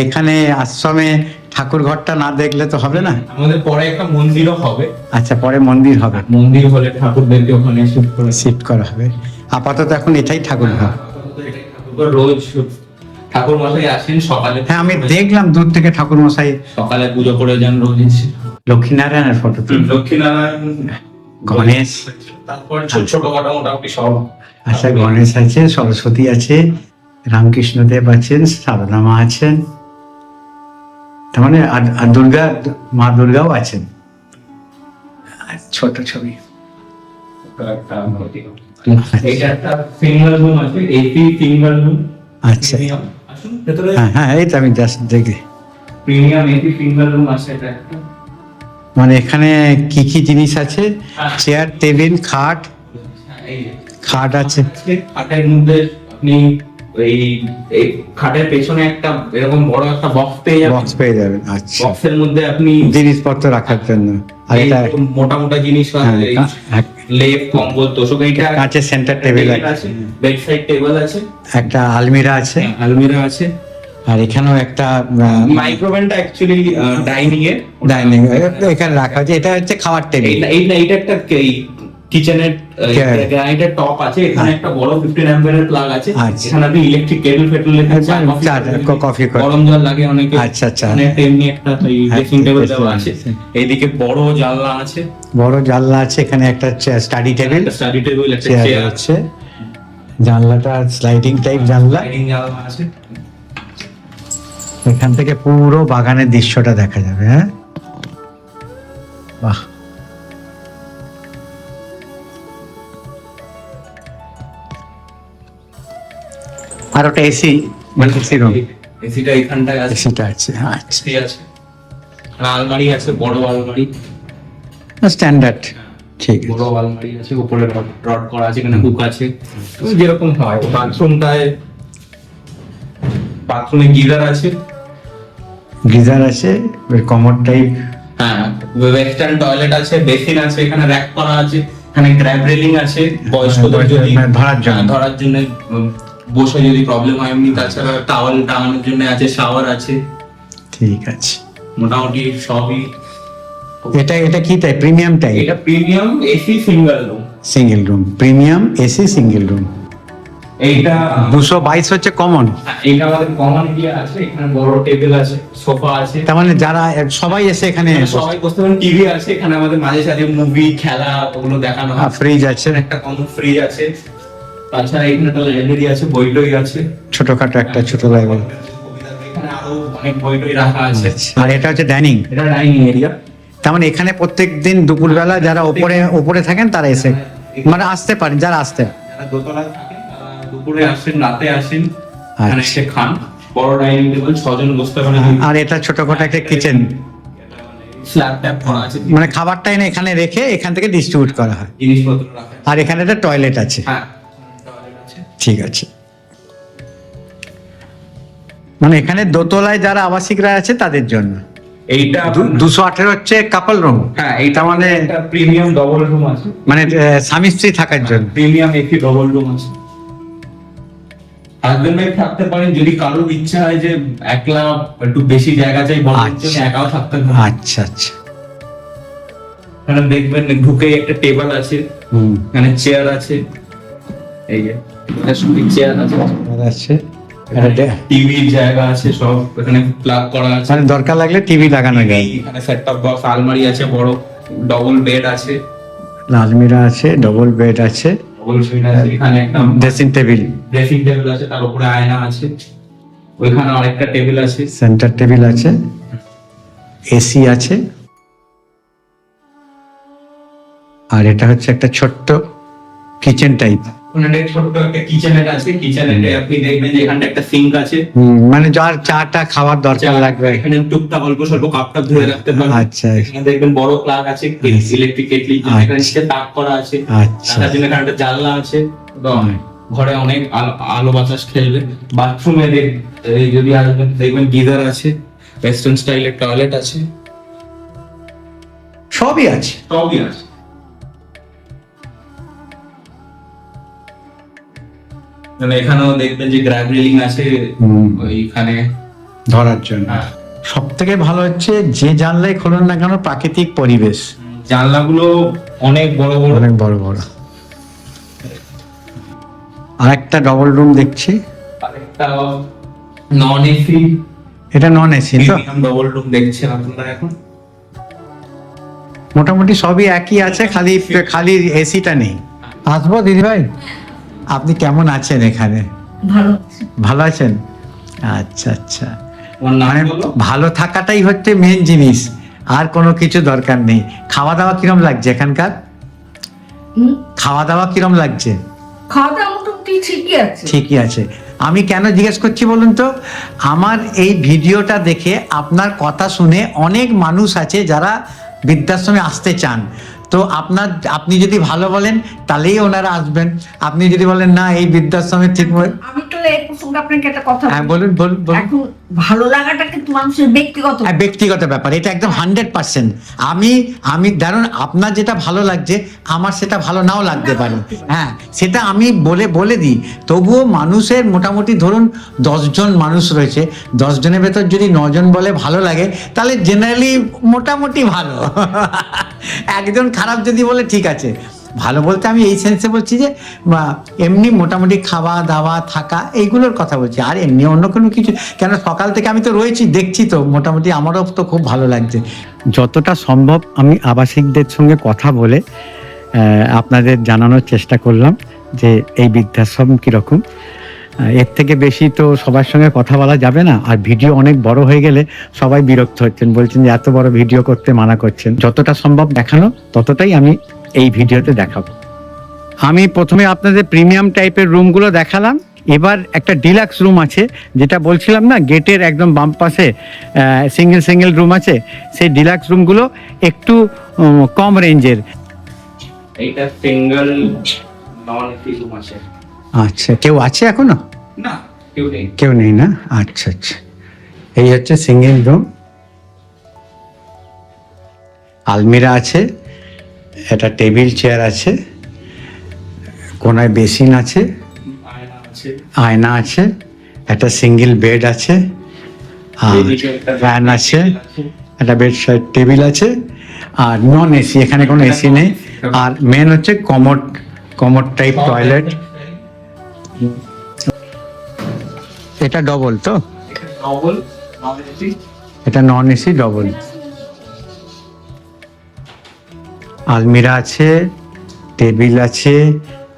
এখানে আশ্রমে ঠাকুর ঘরটা না দেখলে তো হবে না। আমাদের পরে একটা মন্দিরও হবে। আচ্ছা, পরে মন্দির হবে। মন্দির হলে ঠাকুরদেরকে ওখানে শিফট করা হবে। আপাতত এখন এটাই ঠাকুর ঘর। ঠাকুর রোজ ঠাকুর মশাই আসেন সকালে। হ্যাঁ, আমি দেখলাম দূর থেকে ঠাকুর মশাই সকালে পুজো করে যান রোজ। লক্ষ্মীনারায়ণের ফটো, লক্ষ্মীনারায়ণ, গণেশ, তারপর ছোট ছোট মোটামুটি সব। আচ্ছা, গণেশ আছে, সরস্বতী আছে, রামকৃষ্ণদেব আছেন, সারদা মা আছেন, তার মানে আর দুর্গা, মা দুর্গাও আছেন। আর ছোট ছবি। এটা একটা সিঙ্গেল রুম আছে, এসি সিঙ্গেল রুম। আচ্ছা, আসুন ভেতরে। হ্যাঁ হ্যাঁ, এই তো আমি জাস্ট দেখি। প্রিমিয়াম এসি সিঙ্গেল রুম আছে এটা একটা। মানে এখানে কি কি জিনিস আছে? চেয়ার, টেবিল, খাট। এই খাট আছে। খাটের মধ্যে আপনি এই খাটের পেছনে একটা এরকম বড় একটা বক্স পেয়ে যাবেন। বক্স পেয়ে যাবেন। আচ্ছা, বক্সের মধ্যে আপনি জিনিসপত্র রাখার জন্য। আর এটা মোটা মোটা জিনিস, হ্যাঁ, লেপ, কম্বল, তোষক, এইটা কাঁচের সেন্টার টেবিল আছে, বেড সাইড টেবিল আছে, একটা আলমিরা আছে, আলমিরা আছে। আর এখানেও একটা মাইক্রোওভেনটা অ্যাকচুয়ালি ডাইনিং এ, ডাইনিং এখানে রাখা আছে। এটা হচ্ছে খাওয়ার টেবিল। এইটা একটা কিচেনের গ্রানাইটের টপ আছে। এখানে একটা বড় 15 অ্যাম্পিয়ারের প্লাগ আছে। আচ্ছা। এখানে আপনি ইলেকট্রিক কেটল ফেটল কফি করে। গরম জল লাগে অনেকে। আচ্ছা আচ্ছা, এখানে একটা এমনি একটা ড্রেসিং টেবিল দেওয়া আছে। এইদিকে বড় জানলা আছে, বড় জানলা আছে। এখানে একটা স্টাডি টেবিল, একটা স্টাডি টেবিল, একটা চেয়ার চেয়ার আছে। জানলাটা স্লাইডিং টাইপ জানলা। লাইটিং জানলা আছে। এখান থেকে পুরো বাগানের দৃশ্যটা দেখা যাবে। হ্যাঁ, বাহ। আর ওটা এসি, মানে এসি রুম। এসিটা এখানটায় আছে, এসিটা আছে। আচ্ছা, এসি আছে। আর আলমারি আছে, বড় আলমারি, স্ট্যান্ডার্ড। ঠিক আছে। বড় আলমারি আছে, উপরে রড করা আছে, এখানে হুক আছে, যেরকম হয়। বাথরুমে গিজার আছে। গিজার আছে, কমোড টাইপ। হ্যাঁ, ওয়েস্টার্ন টয়লেট আছে, বেসিন আছে, এখানে র‍্যাক করা আছে, এখানে গ্র্যাব রেলিং আছে বয়স্কদের যদি ধরার জন্য বসে যদি প্রবলেম হয় এমনি। তাছাড়া টাওয়াল টাঙানোর জন্য আছে, শাওয়ার আছে। ঠিক আছে, মোটামুটি সবই। এটা কি টাইপ? Premium type? এটা premium AC single room. Single room, premium AC single room. এইটা 222 হচ্ছে কমন। এইটা আমাদের কমন এরিয়া আছে। এখানে বড় টেবিল আছে, সোফা আছে। তার মানে যারা সবাই এসে এখানে সবাই বসতে পারেন। টিভি আছে এখানে, আমাদের মাঝে সাঝে মুভি, খেলা ওগুলো দেখানো হয়। ফ্রিজ আছে, একটা কমন ফ্রিজ আছে। তাছাড়া এখানে একটা লাইব্রেরি আছে, বই টই আছে, ছোটখাটো একটা ছোট লাইব্রেরি। এখানে আরো অনেক বই টই রাখা আছে। আর এটা হচ্ছে ডাইনিং। এটা ডাইনিং এরিয়া। তার মানে এখানে প্রত্যেকদিন দুপুরবেলা যারা উপরে থাকেন তারা এসে মানে আসতে পারেন, যারা আসতে। যারা দোতলায় থাকেন দুপুরে আসেন, রাতে আসেন, এখানে আচ্ছা। এসে খান। বড় ডাইনিং টেবিল, 6 জন বসতে পারেন। আর এটা ছোটখাটো একটা কিচেন, স্ল্যাব ট্যাপ করা আছে, মানে খাবারটা এনে এখানে রেখে এখান থেকে ডিস্ট্রিবিউট করা হয়। জিনিসপত্র রাখা আছে। আর এখানে একটা টয়লেট আছে। হ্যাঁ, টয়লেট আছে। ঠিক আছে, মানে এখানে দোতলায় যারা আবাসিকরা আছে তাদের জন্য। এইটা 218 হচ্ছে কাপল রুম। হ্যাঁ, এইটা মানে একটা প্রিমিয়াম ডবল রুম আছে, মানে স্বামী স্ত্রী থাকার জন্য। প্রিমিয়াম এসি ডবল রুম আছে। হাজবেন্ড ওয়াইফ থাকতে পারেন। যদি কারোর ইচ্ছা হয় যে একলা একটু বেশি জায়গা চাই বলার জন্য, একাও থাকতে পারেন। আচ্ছা আচ্ছা, এখানে দেখবেন ঢুকেই একটা টেবিল আছে, এখানে চেয়ার আছে। এই যে চেয়ার আছে, আছে টিভির জায়গা আছে, সব এখানে প্লাগ করা আছে। মানে দরকার লাগলে টিভি লাগানো যায়। এখানে সেট টপ বক্স, আলমারি আছে, বড় ডবল বেড আছে। আলমিরা আছে, ডবল বেড আছে। ডবল বেড আছে, এখানে একটা ড্রেসিং টেবিল, ড্রেসিং টেবিল আছে, তার উপরে আয়না আছে, ওইখানে আরেকটা টেবিল আছে, সেন্টার টেবিল আছে, এসি আছে, আর এটা হচ্ছে একটা ছোট্ট কিচেন টাইপ। ওখানে ছোট্ট একটা কিচেনেট আছে, কিচেনেটে আপনি দেখবেন যে এখানটা একটা সিঙ্ক আছে, মানে যার চাটা খাওয়ার দরকার লাগবে, এখানে টুকটাক অল্প স্বল্প কাপটা ধুয়ে রাখতে পারেন। আচ্ছা। এখানে দেখবেন বড় প্লাগ আছে, ইলেকট্রিক কেটলি, এখানে নিচে তাক করা আছে, আচ্ছা। তার জন্য এখানে একটা জানলা আছে, এবং ঘরে অনেক আলো বাতাস খেলবে। বাথরুমে যদি আসবেন দেখবেন গিজার আছে, ওয়েস্টার্ন স্টাইলের টয়লেট আছে, সবই আছে। সবই আছে। মানে এখানেও দেখবেন যে গ্র্যাব রেলিং আছে ওইখানে ধরার জন্য। হ্যাঁ। সব থেকে ভালো হচ্ছে যে জানলাই খোলেন না কেন প্রাকৃতিক পরিবেশ, জানলাগুলো অনেক বড় বড়, অনেক বড় বড়। আর একটা ডবল রুম দেখছি, আরেকটা নন এসি, এটা নন এসি তো? ডবল রুম দেখছেন আপনারা এখন। মোটামুটি সবই একই আছে, খালি খালি এসিটা নেই। আসবো দিদি ভাই, আপনি কেমন আছেন এখানে? ভালো। ভালো আছেন? আচ্ছা আচ্ছা। তোমার নাম মানে বলো? ভালো থাকাটাই হচ্ছে মেন জিনিস, আর কোনো কিছু দরকার নেই। খাওয়া দাওয়া কিরম লাগছে এখানকার? খাওয়া দাওয়া কিরম লাগছে? খাওয়া দাওয়া মোটামুটি ঠিকই আছে। ঠিকই আছে। আমি কেন জিজ্ঞেস করছি বলুন তো, আমার এই ভিডিওটা দেখে আপনার কথা শুনে অনেক মানুষ আছে যারা বৃদ্ধাশ্রমে আসতে চান। তো আপনি যদি ভালো বলেন তাহলেই ওনারা আসবেন, আপনি যদি বলেন না এই বৃদ্ধাশ্রমে ঠিক আমি তো এই প্রসঙ্গে আপনাকে একটা কথা হ্যাঁ বলি। বলুন বলুন বলুন। এখন ভালো লাগাটা কিন্তু মানুষের ব্যক্তিগত। হ্যাঁ, ব্যক্তিগত ব্যাপার, এটা একদম 100%। আমি ধরুন আপনার যেটা ভালো লাগছে আমার সেটা ভালো নাও লাগতে পারে, হ্যাঁ সেটা আমি বলে দিই। তবুও মানুষের মোটামুটি ধরুন 10 জন মানুষ রয়েছে, 10 জনের ভেতর যদি 9 জন বলে ভালো লাগে তাহলে জেনারেলি মোটামুটি ভালো। একজন খারাপ যদি বলে ঠিক আছে। ভালো বলতে আমি এই সেন্সে বলছি যে এমনি মোটামুটি খাওয়া দাওয়া থাকা এইগুলোর কথা বলছি, আর এমনি অন্য কোনো কিছু কেন। সকাল থেকে আমি তো রয়েছি, দেখছি তো মোটামুটি আমারও তো খুব ভালো লাগছে। যতটা সম্ভব আমি আবাসিকদের সঙ্গে কথা বলে আপনাদের জানানোর চেষ্টা করলাম যে এই বৃদ্ধাশ্রম কীরকম। এর থেকে বেশি তো সবার সঙ্গে কথা বলা যাবে না, আর ভিডিও অনেক বড় হয়ে গেলে সবাই বিরক্ত হচ্ছেন, বলছেন যে এত বড় ভিডিও করতে মানা করছেন। যতটা সম্ভব দেখানো ততটাই আমি এই ভিডিওতে দেখাবো। আমি প্রথমে আপনাদের প্রিমিয়াম টাইপের রুমগুলো দেখালাম, এবার একটা ডিলাক্স রুম আছে, যেটা বলছিলাম না গেটের একদম বাম পাশে সিঙ্গেল রুম আছে, সেই ডিলাক্স রুমগুলো একটু কম রেঞ্জের। এইটা সিঙ্গেল নন এসি রুম আছে। আচ্ছা, কেউ আছে এখনো? না, কেউ নেই। কেউ নেই না? আচ্ছা আচ্ছা। এই হচ্ছে সিঙ্গেল রুম, আলমিরা আছে, একটা টেবিল চেয়ার আছে, কোনায় বেসিন আছে, আয়না আছে, আয়না আছে, একটা সিঙ্গেল বেড আছে, আর এদিকে একটা ফ্যান আছে, আছে। একটা বেড সাইড টেবিল আছে, আর নন এসি, এখানে কোনো এসি নেই। আর মেন হচ্ছে কমোড টাইপ টয়লেট। এটা ডবল তো? Double non AC. এটা নন এসি ডবল। আলমিরা আছে, টেবিল আছে,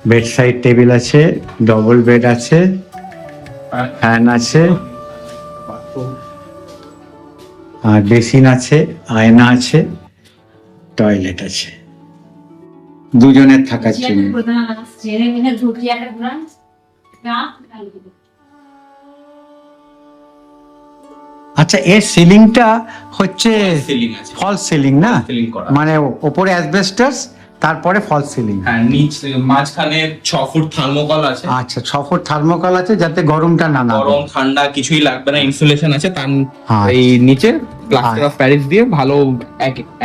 বেড সাইড টেবিল আছে, ডবল বেড আছে, ফ্যান আছে, আর বেসিন আছে, আয়না আছে, টয়লেট আছে, দুজনের থাকার জন্য। আচ্ছা, এর সিলিংটা হচ্ছে সিলিং আছে, ফলস সিলিং না? সিলিং করা। মানে ওপরে অ্যাসবেস্টস, তারপরে ফলস সিলিং। হ্যাঁ, নিচে মাঝখানে 6 ফুট থার্মোকল আছে। আচ্ছা, 6 ফুট থার্মোকল আছে যাতে গরমটা না নামে। গরম ঠান্ডা কিছুই লাগবে না, ইনসুলেশন আছে। তার আচ্ছা। এই নিচে প্লাস্টার অফ প্যারিস দিয়ে ভালো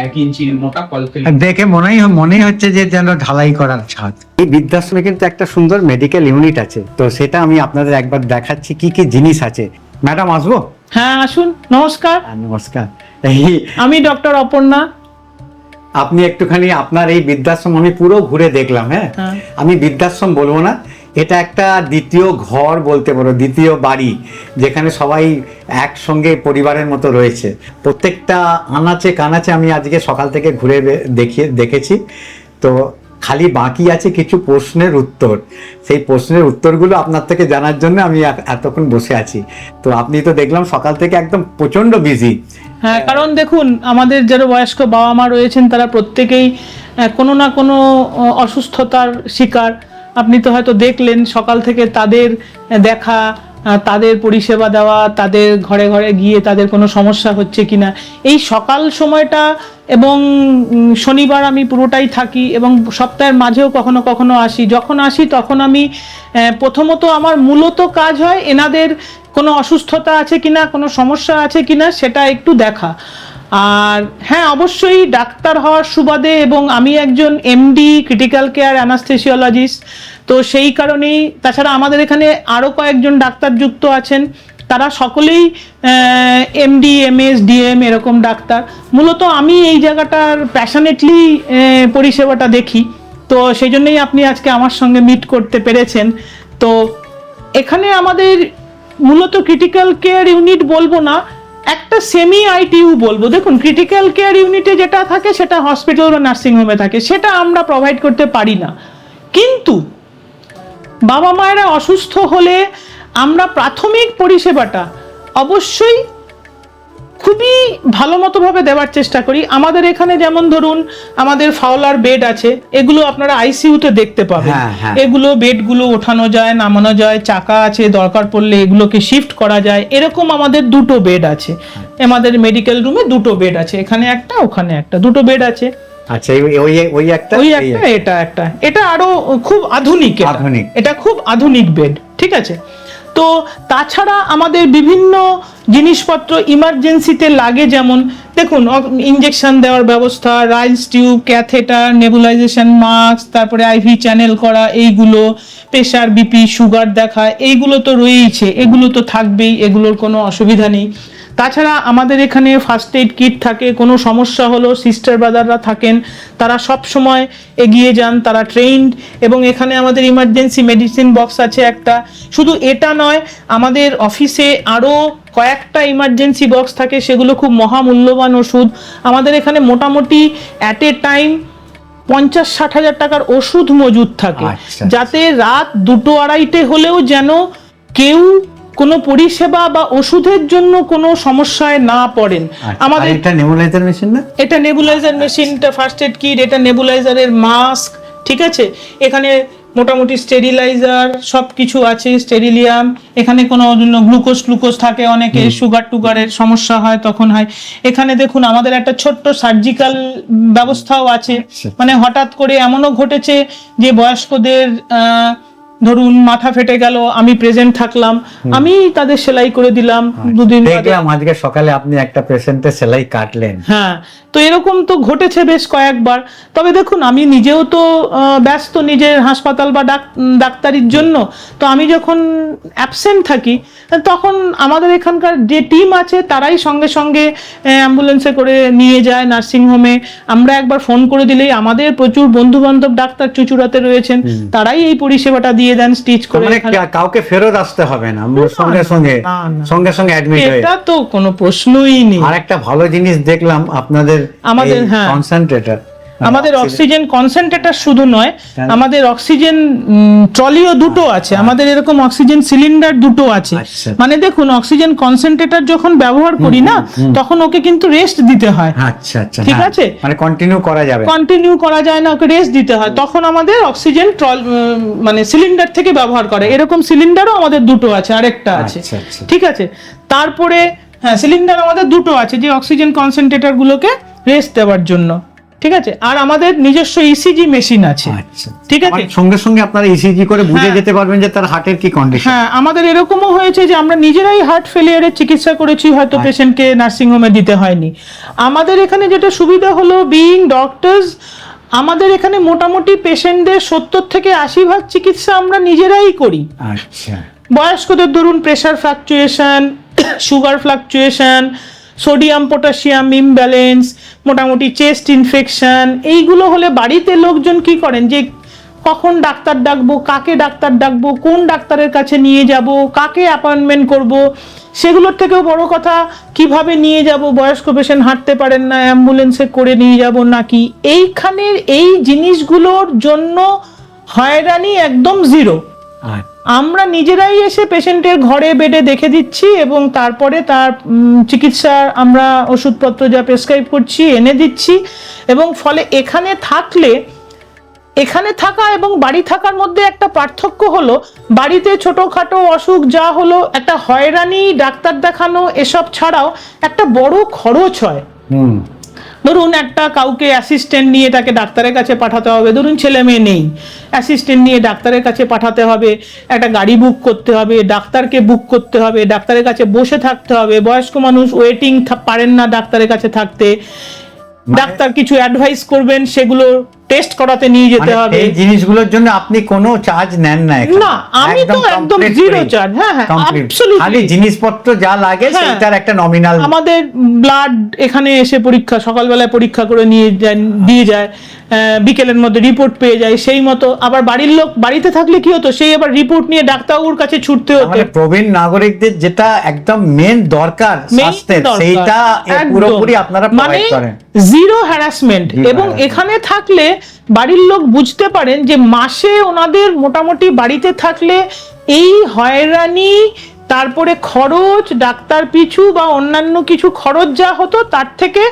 1 ইঞ্চি মোটা ফল ফিল। দেখে মনেই হচ্ছে যে যেন ঢালাই করার ছাদ। এই বৃদ্ধাশ্রমে কিন্তু একটা সুন্দর মেডিকেল ইউনিট আছে, তো সেটা আমি আপনাদের একবার দেখাচ্ছি কি কি জিনিস আছে। ম্যাডাম আসবো? হ্যাঁ, আসুন। নমস্কার, নমস্কার। আমি ডক্টর অপর্ণা। আপনি একটুখানি আপনার এই বৃদ্ধাশ্রম আমি পুরো ঘুরে দেখলাম। হ্যাঁ, হ্যাঁ। আমি বৃদ্ধাশ্রম বলবো না, এটা একটা দ্বিতীয় ঘর বলতে পারো, দ্বিতীয় বাড়ি, যেখানে সবাই একসঙ্গে পরিবারের মতো রয়েছে। প্রত্যেকটা আনাচে কানাচে আমি আজকে সকাল থেকে ঘুরে দেখেছি। তো খালি বাকি আছে কিছু প্রশ্নের উত্তর। সেই প্রশ্নের উত্তরগুলো আপনার থেকে জানার জন্য আমি এতক্ষণ বসে আছি। তো আপনি তো দেখলাম সকাল থেকে একদম প্রচন্ড বিজি। হ্যাঁ, কারণ দেখুন আমাদের যারা বয়স্ক বাবা মা রয়েছেন তারা প্রত্যেকেই কোনো না কোনো অসুস্থতার শিকার। আপনি তো হয়তো দেখলেন সকাল থেকে তাদের দেখা, তাদের পরিষেবা দেওয়া, তাদের ঘরে ঘরে গিয়ে তাদের কোনো সমস্যা হচ্ছে কিনা, এই সকাল সময়টা এবং শনিবার আমি পুরোটাই থাকি এবং সপ্তাহের মাঝেও কখনো কখনো আসি। যখন আসি তখন আমি প্রথমত আমার মূলত কাজ হয় এনাদের কোনো অসুস্থতা আছে কিনা, কোনো সমস্যা আছে কিনা সেটা একটু দেখা। আর হ্যাঁ, অবশ্যই ডাক্তার হওয়ার সুবাদে এবং আমি একজন এমডি ক্রিটিক্যাল কেয়ার অ্যানাস্থেসিওলজিস্ট, তো সেই কারণেই, তাছাড়া আমাদের এখানে আরও কয়েকজন ডাক্তার যুক্ত আছেন, তারা সকলেই এমডি এমএস ডিএম এরকম ডাক্তার। মূলত আমি এই জায়গাটার প্যাশনেটলি পরিষেবাটা দেখি, তো সেই জন্যই আপনি আজকে আমার সঙ্গে মিট করতে পেরেছেন। তো এখানে আমাদের মূলত ক্রিটিক্যাল কেয়ার ইউনিট বলবো না, একটা সেমি আইটিইউ বলবো। দেখুন, ক্রিটিক্যাল কেয়ার ইউনিটে যেটা থাকে সেটা হসপিটাল বা নার্সিংহোমে থাকে, সেটা আমরা প্রোভাইড করতে পারি না। কিন্তু বাবা মায়েরা অসুস্থ হলে আমরা প্রাথমিক পরিষেবাটা অবশ্যই খুবই ভালো মতোভাবে দেওয়ার চেষ্টা করি। আমাদের এখানে যেমন ধরুন আমাদের ফাওলার বেড আছে, এগুলো আপনারা আইসিইউতে দেখতে পাবেন। এগুলো বেডগুলো ওঠানো যায়, নামানো যায়, চাকা আছে, দরকার পড়লে এগুলোকে শিফট করা যায়। এরকম আমাদের দুটো বেড আছে, আমাদের মেডিকেল রুমে দুটো বেড আছে, এখানে একটা ওখানে একটা, দুটো বেড আছে। আচ্ছা, ওই একটা এটা একটা, এটা আরো খুব আধুনিক, এটা খুব আধুনিক বেড, ঠিক আছে। তো তাছাড়া আমাদের বিভিন্ন জিনিসপত্র ইমার্জেন্সিতে লাগে, যেমন দেখুন ইনজেকশন দেওয়ার ব্যবস্থা, রাইলস টিউব, ক্যাথেটার, নেবুলাইজেশন মাস্ক, তারপরে আইভি চ্যানেল করা, এইগুলো, প্রেশার বিপি সুগার দেখা, এইগুলো তো রয়েইছে, এগুলো তো থাকবেই, এগুলোর কোনো অসুবিধা নেই। তাছাড়া আমাদের এখানে ফার্স্ট এইড কিট থাকে, কোনো সমস্যা হলো সিস্টার ব্রাদাররা থাকেন, তারা সব সময় এগিয়ে যান, তারা ট্রেন্ড। এবং এখানে আমাদের ইমার্জেন্সি মেডিসিন বক্স আছে একটা। শুধু এটা নয়, আমাদের অফিসে আরও কয়েকটা ইমার্জেন্সি বক্স থাকে, সেগুলো খুব মহামূল্যবান ওষুধ। আমাদের এখানে মোটামুটি অ্যাট এ টাইম 50-60 হাজার টাকার ওষুধ মজুদ থাকে, যাতে রাত 2-2:30 হলেও যেন কেউ কোনো পরিষেবা বা ওষুধের জন্য কোনো সমস্যায় না পড়েন। আমাদের এটা নেবুলাইজার মেশিন না, এটা নেবুলাইজার মেশিনটা, ফার্স্ট এড কিট, এটা নেবুলাইজারের মাস্ক, ঠিক আছে। এখানে মোটামুটি স্টেরিলাইজার সব কিছু আছে, স্টেরিলিয়াম, এখানে কোনো গ্লুকোজ থাকে, অনেকে সুগার টুগারের সমস্যা হয় তখন হয়। এখানে দেখুন আমাদের একটা ছোট্ট সার্জিক্যাল ব্যবস্থাও আছে, মানে হঠাৎ করে এমনও ঘটেছে যে বয়স্কদের ধরুন মাথা ফেটে গেল, আমি প্রেজেন্ট থাকলাম, আমি তাদের সেলাই করে দিলাম। 2 দিন দেখলাম আজকে সকালে আপনি একটা পেশেন্টের সেলাই কাটলেন। হ্যাঁ, তো এরকম তো ঘটেছে বেশ কয়েকবার। তবে দেখুন আমি নিজেও তো ব্যস্ত নিজের হাসপাতাল বা ডাক্তারির জন্য, তো আমি যখন অ্যাবসেন্ট থাকি তখন আমাদের এখানকার যে টিম আছে তারাই সঙ্গে সঙ্গে অ্যাম্বুলেন্সে করে নিয়ে যায় নার্সিংহোমে। আমরা একবার ফোন করে দিলেই, আমাদের প্রচুর বন্ধু বান্ধব ডাক্তার চুচুড়াতে রয়েছেন, তারাই এই পরিষেবাটা দিয়ে দেন, স্টিচ করে। কাউকে ফেরত আসতে হবে না, সঙ্গে সঙ্গে অ্যাডমিট হয়ে, এটা তো কোনো প্রশ্নই নেই। আর একটা ভালো জিনিস দেখলাম আপনাদের কনসেন্ট্রেটর, আমাদের অক্সিজেন কনসেন্ট্রেটর শুধু নয়, আমাদের অক্সিজেন ট্রলিও দুটো আছে, আমাদের এরকম অক্সিজেন সিলিন্ডার দুটো আছে। মানে দেখুন, অক্সিজেন কনসেন্ট্রেটর যখন ব্যবহার করি না, তখন ওকে কিন্তু রেস্ট দিতে হয়। আচ্ছা আচ্ছা, ঠিক আছে, মানে কন্টিনিউ করা যায় না, ওকে রেস্ট দিতে হয়। তখন আমাদের অক্সিজেন মানে সিলিন্ডার থেকে ব্যবহার করে, এরকম সিলিন্ডারও আমাদের দুটো আছে, আরেকটা আছে, ঠিক আছে। তারপরে হ্যাঁ, সিলিন্ডার আমাদের দুটো আছে যে অক্সিজেন কনসেন্ট্রেটর গুলোকে রেস্ট দেওয়ার জন্য, ঠিক আছে। আর আমাদের নিজস্ব ইসিজি মেশিন আছে, ঠিক আছে। সঙ্গে সঙ্গে আপনারা ইসিজি করে বুঝে যেতে পারবেন যে তার হার্টের কি কন্ডিশন। হ্যাঁ, আমাদের এরকমও হয়েছে যে আমরা নিজেরাই হার্ট ফেলিয়ারের চিকিৎসা করেছি, হয়তো পেশেন্টকে নার্সিং হোমে দিতে হয়নি। আমাদের এখানে যেটা সুবিধা হলো, বিইং ডক্টরস, আমাদের এখানে মোটামুটি পেশেন্টদের 70-80% চিকিৎসা আমরা নিজেরাই করি। আচ্ছা, বয়স্কদের ধরুন pressure fluctuation, sugar fluctuation, sodium potassium imbalance, মোটামুটি চেস্ট ইনফেকশন, এইগুলো হলে বাড়িতে লোকজন কি করেন যে কখন ডাক্তার ডাকবো, কাকে ডাক্তার ডাকবো, কোন ডাক্তারের কাছে নিয়ে যাব, কাকে অ্যাপয়েন্টমেন্ট করব, সেগুলোর থেকেও বড় কথা কিভাবে নিয়ে যাব, বয়স্ক পেশেন্ট হাঁটতে পারেন না, অ্যাম্বুলেন্সে করে নিয়ে যাব নাকি, এইখানের এই জিনিসগুলোর জন্য হয়রানি একদম জিরো। আমরা নিজেরাই এসে পেশেন্টের ঘরে বেডে দেখে দিচ্ছি এবং তারপরে তার চিকিৎসা আমরা ওষুধপত্র যা প্রেসক্রাইব করছি এনে দিচ্ছি, এবং ফলে এখানে থাকা এবং বাড়ি থাকার মধ্যে একটা পার্থক্য হলো, বাড়িতে ছোটখাটো অসুখ যা হলো একটা হয়রানি, ডাক্তার দেখানো এসব ছাড়াও একটা বড় খরচ হয়। ধরুন একটা কাউকে অ্যাসিস্ট্যান্ট নিয়ে তাকে ডাক্তারের কাছে পাঠাতে হবে, ধরুন ছেলে মেয়ে নেই, অ্যাসিস্ট্যান্ট নিয়ে ডাক্তারের কাছে পাঠাতে হবে, একটা গাড়ি বুক করতে হবে, ডাক্তারকে বুক করতে হবে, ডাক্তারের কাছে বসে থাকতে হবে, বয়স্ক মানুষ ওয়েটিং পারেন না ডাক্তারের কাছে থাকতে, ডাক্তার কিছু অ্যাডভাইস করবেন সেগুলো টেস্ট করাতে নিয়ে যেতে হবে। এই জিনিসগুলোর জন্য আপনি কোনো চার্জ নেন না এখানে? না, আমি তো একদম জিরো চার্জ। হ্যাঁ হ্যাঁ, অ্যাবসলিউটলি। খালি জিনিসপত্র যা লাগে সেটার একটা নমিনাল। আমাদের ব্লাড এখানে এসে পরীক্ষা সকালবেলায় পরীক্ষা করে দিয়ে যায়, বিকেলের মধ্যে রিপোর্ট পেয়ে যায়, সেই মতো আবার বাড়ির লোক বাড়িতে থাকলে কি হতো, সেই আবার রিপোর্ট নিয়ে ডাক্তারবাবুর কাছে ছুটতে হতো। প্রবীণ নাগরিকদের যেটা একদম মেন দরকার স্বাস্থ্যের, সেইটা পুরোপুরি আপনারা প্রোভাইড করেন। Zero harassment. এবং এখানে থাকলে বাড়ির লোক বুঝতে পারেন যে মাসে ওনাদের মোটামুটি বাড়িতে থাকলে এই হয়রানি, তারপরে খরচ, ডাক্তার পিছু বা অন্যান্য কিছু খরচ যা হতো তার থেকে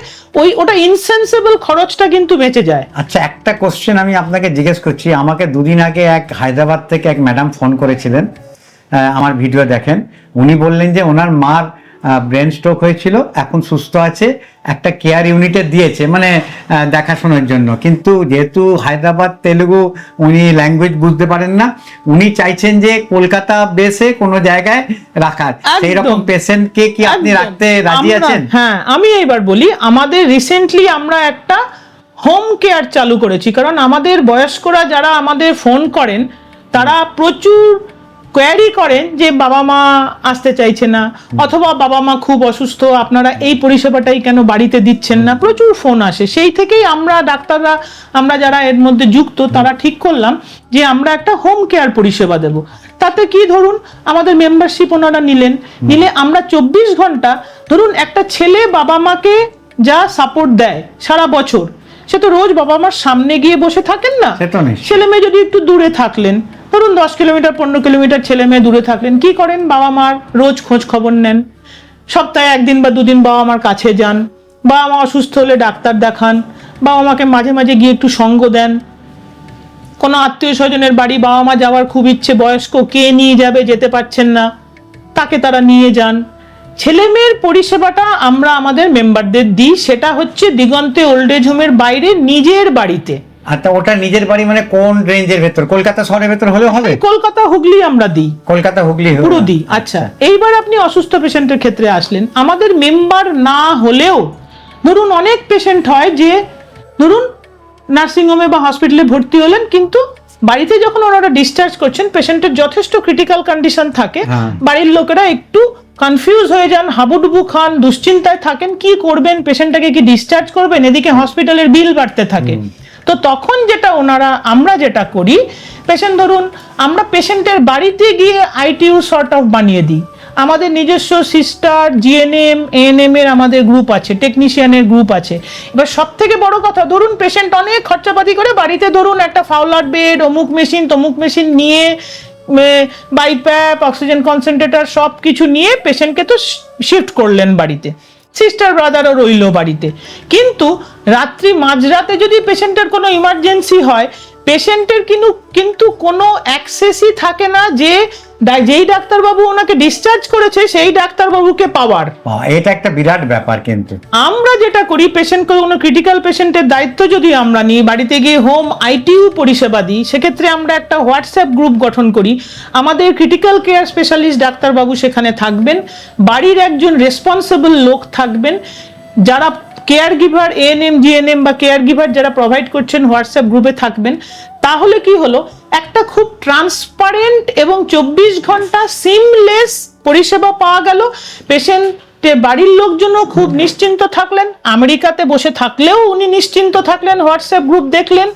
ওটা ইনসেন্সিবল খরচটা কিন্তু বেঁচে যায়। আচ্ছা, একটা কোশ্চেন আমি আপনাকে জিজ্ঞেস করছি। আমাকে দুদিন আগে এক হায়দ্রাবাদ থেকে এক ম্যাডাম ফোন করেছিলেন, আমার ভিডিও দেখেন। উনি বললেন যে ওনার মার ব্রেন স্ট্রোক হয়েছিল, এখন সুস্থ আছে, একটা কেয়ার ইউনিটে দিয়েছে মানে দেখাশোনার জন্য। কিন্তু যেহেতু হায়দ্রাবাদ তেলুগু উনি ল্যাঙ্গুয়েজ বুঝতে পারেন না, উনি চাইছেন যে কলকাতা বেসে কোনো জায়গায় রাখার। সেই রকম পেশেন্টকে কি আপনি রাখতে রাজি আছেন? হ্যাঁ, আমি এইবার বলি, আমাদের রিসেন্টলি আমরা একটা হোম কেয়ার চালু করেছি, কারণ আমাদের বয়স্করা যারা আমাদের ফোন করেন তারা প্রচুর কোয়ারি করেন যে বাবা মা আসতে চাইছে না, অথবা বাবা মা খুব অসুস্থ, আপনারা এই পরিষেবাটাই কেন বাড়িতে দিচ্ছেন না, প্রচুর ফোন আসে। সেই থেকেই আমরা ডাক্তাররা, আমরা যারা এর মধ্যে যুক্ত, তারা ঠিক করলাম যে আমরা একটা হোম কেয়ার পরিষেবা দেব। তাতে কি, ধরুন আমাদের মেম্বারশিপ ওনারা নিলে আমরা 24 ঘন্টা, ধরুন একটা ছেলে বাবা মাকে যা সাপোর্ট দেয় সারা বছর, সে তো রোজ বাবা মার সামনে গিয়ে বসে থাকেন না। ছেলে মেয়ে যদি একটু দূরে থাকলেন, ধরুন 10 কিলোমিটার 15 কিলোমিটার ছেলে মেয়ে দূরে থাকলেন, কি করেন, বাবা মার রোজ খোঁজ খবর নেন, সপ্তাহে 1 দিন বা 2 দিন বাবা মার কাছে যান, বাবা মা অসুস্থ হলে ডাক্তার দেখান, বাবা মাকে মাঝে মাঝে গিয়ে একটু সঙ্গ দেন। কোনো আত্মীয় স্বজনের বাড়ি বাবা মা যাওয়ার খুব ইচ্ছে, বয়স্ক, কে নিয়ে যাবে, যেতে পারছেন না, তাকে তারা নিয়ে যান। ছেলে মেয়ের পরিষেবাটা আমরা আমাদের মেম্বারদের দিই, সেটা হচ্ছে দিগন্তে ওল্ড এজ হোমের বাইরে নিজের বাড়িতে। আচ্ছা, ওটা নিজের বাড়ি মানে কোন রেঞ্জের ভেতর? কলকাতা শহরের ভেতর হলে হবে? কলকাতা হুগলি আমরা দিই। কলকাতা হুগলি পুরো দিই। আচ্ছা, এইবার আপনি অসুস্থ পেশেন্টের ক্ষেত্রে আসলেন, আমাদের মেম্বার না হলেও ধরুন অনেক পেশেন্ট হয় যে ধরুন নার্সিংহোমে বা হসপিটালে ভর্তি হলেন, কিন্তু বাড়িতে যখন ওনারা ডিসচার্জ করছেন পেশেন্টের যথেষ্ট ক্রিটিক্যাল কন্ডিশন থাকে, বাড়ির লোকেরা একটু কনফিউজ হয়ে যান, হাবুডুবু খান, দুশ্চিন্তায় থাকেন, কি করবেন, পেশেন্টটাকে কি ডিসচার্জ করবেন, এদিকে হসপিটালের বিল বাড়তে থাকে। তো তখন আমরা যেটা করি, পেশেন্ট ধরুন আমরা পেশেন্টের বাড়িতে গিয়ে আইটিইউ সর্ট অফ বানিয়ে দিই। আমাদের নিজস্ব সিস্টার, জিএনএম, এএনএম এর আমাদের গ্রুপ আছে, টেকনিশিয়ানের গ্রুপ আছে। এবার সব থেকে বড় কথা, ধরুন পেশেন্ট অনেক খরচাপাতি করে বাড়িতে ধরুন একটা ফাউলার বেড, অমুক মেশিন তমুক মেশিন নিয়ে, বাইপ্যাপ, অক্সিজেন কনসেন্ট্রেটর সব কিছু নিয়ে পেশেন্টকে তো শিফট করলেন বাড়িতে, সিস্টার ব্রাদারও রইল বাড়িতে। কিন্তু রাত্রি মাঝরাতে যদি পেশেন্টের কোনো ইমার্জেন্সি হয়, পেশেন্টের কিন্তু কোনো অ্যাক্সেসই থাকে না যে যেই ডাক্তারবাবু ওনাকে ডিসচার্জ করেছে সেই ডাক্তারবাবুকে পাওয়ার। এটা একটা বিরাট ব্যাপার। কিন্তু আমরা যেটা করি, পেশেন্টকে কোনো ক্রিটিক্যাল পেশেন্টের দায়িত্ব যদি আমরা নিই, বাড়িতে গিয়ে হোম আইটিইউ পরিষেবা দিই, সেক্ষেত্রে আমরা একটা হোয়াটসঅ্যাপ গ্রুপ গঠন করি। আমাদের ক্রিটিক্যাল কেয়ার স্পেশালিস্ট ডাক্তারবাবু সেখানে থাকবেন, বাড়ির একজন রেসপন্সিবল লোক থাকবেন, যারা কেয়ার গিভার, এএনএম, জিএনএম বা কেয়ার গিভার যারা প্রোভাইড করছেন হোয়াটসঅ্যাপ গ্রুপে থাকবেন। তাহলে কি হলো, একটা খুব ট্রান্সপারেন্ট এবং 24 ঘন্টা সিমলেস পরিষেবা পাওয়া গেল। পেশেন্টের বাড়ির লোকজনও খুব নিশ্চিন্ত থাকলেন, আমেরিকাতে বসে থাকলেও উনি নিশ্চিন্ত থাকলেন, হোয়াটসঅ্যাপ গ্রুপ দেখলেন।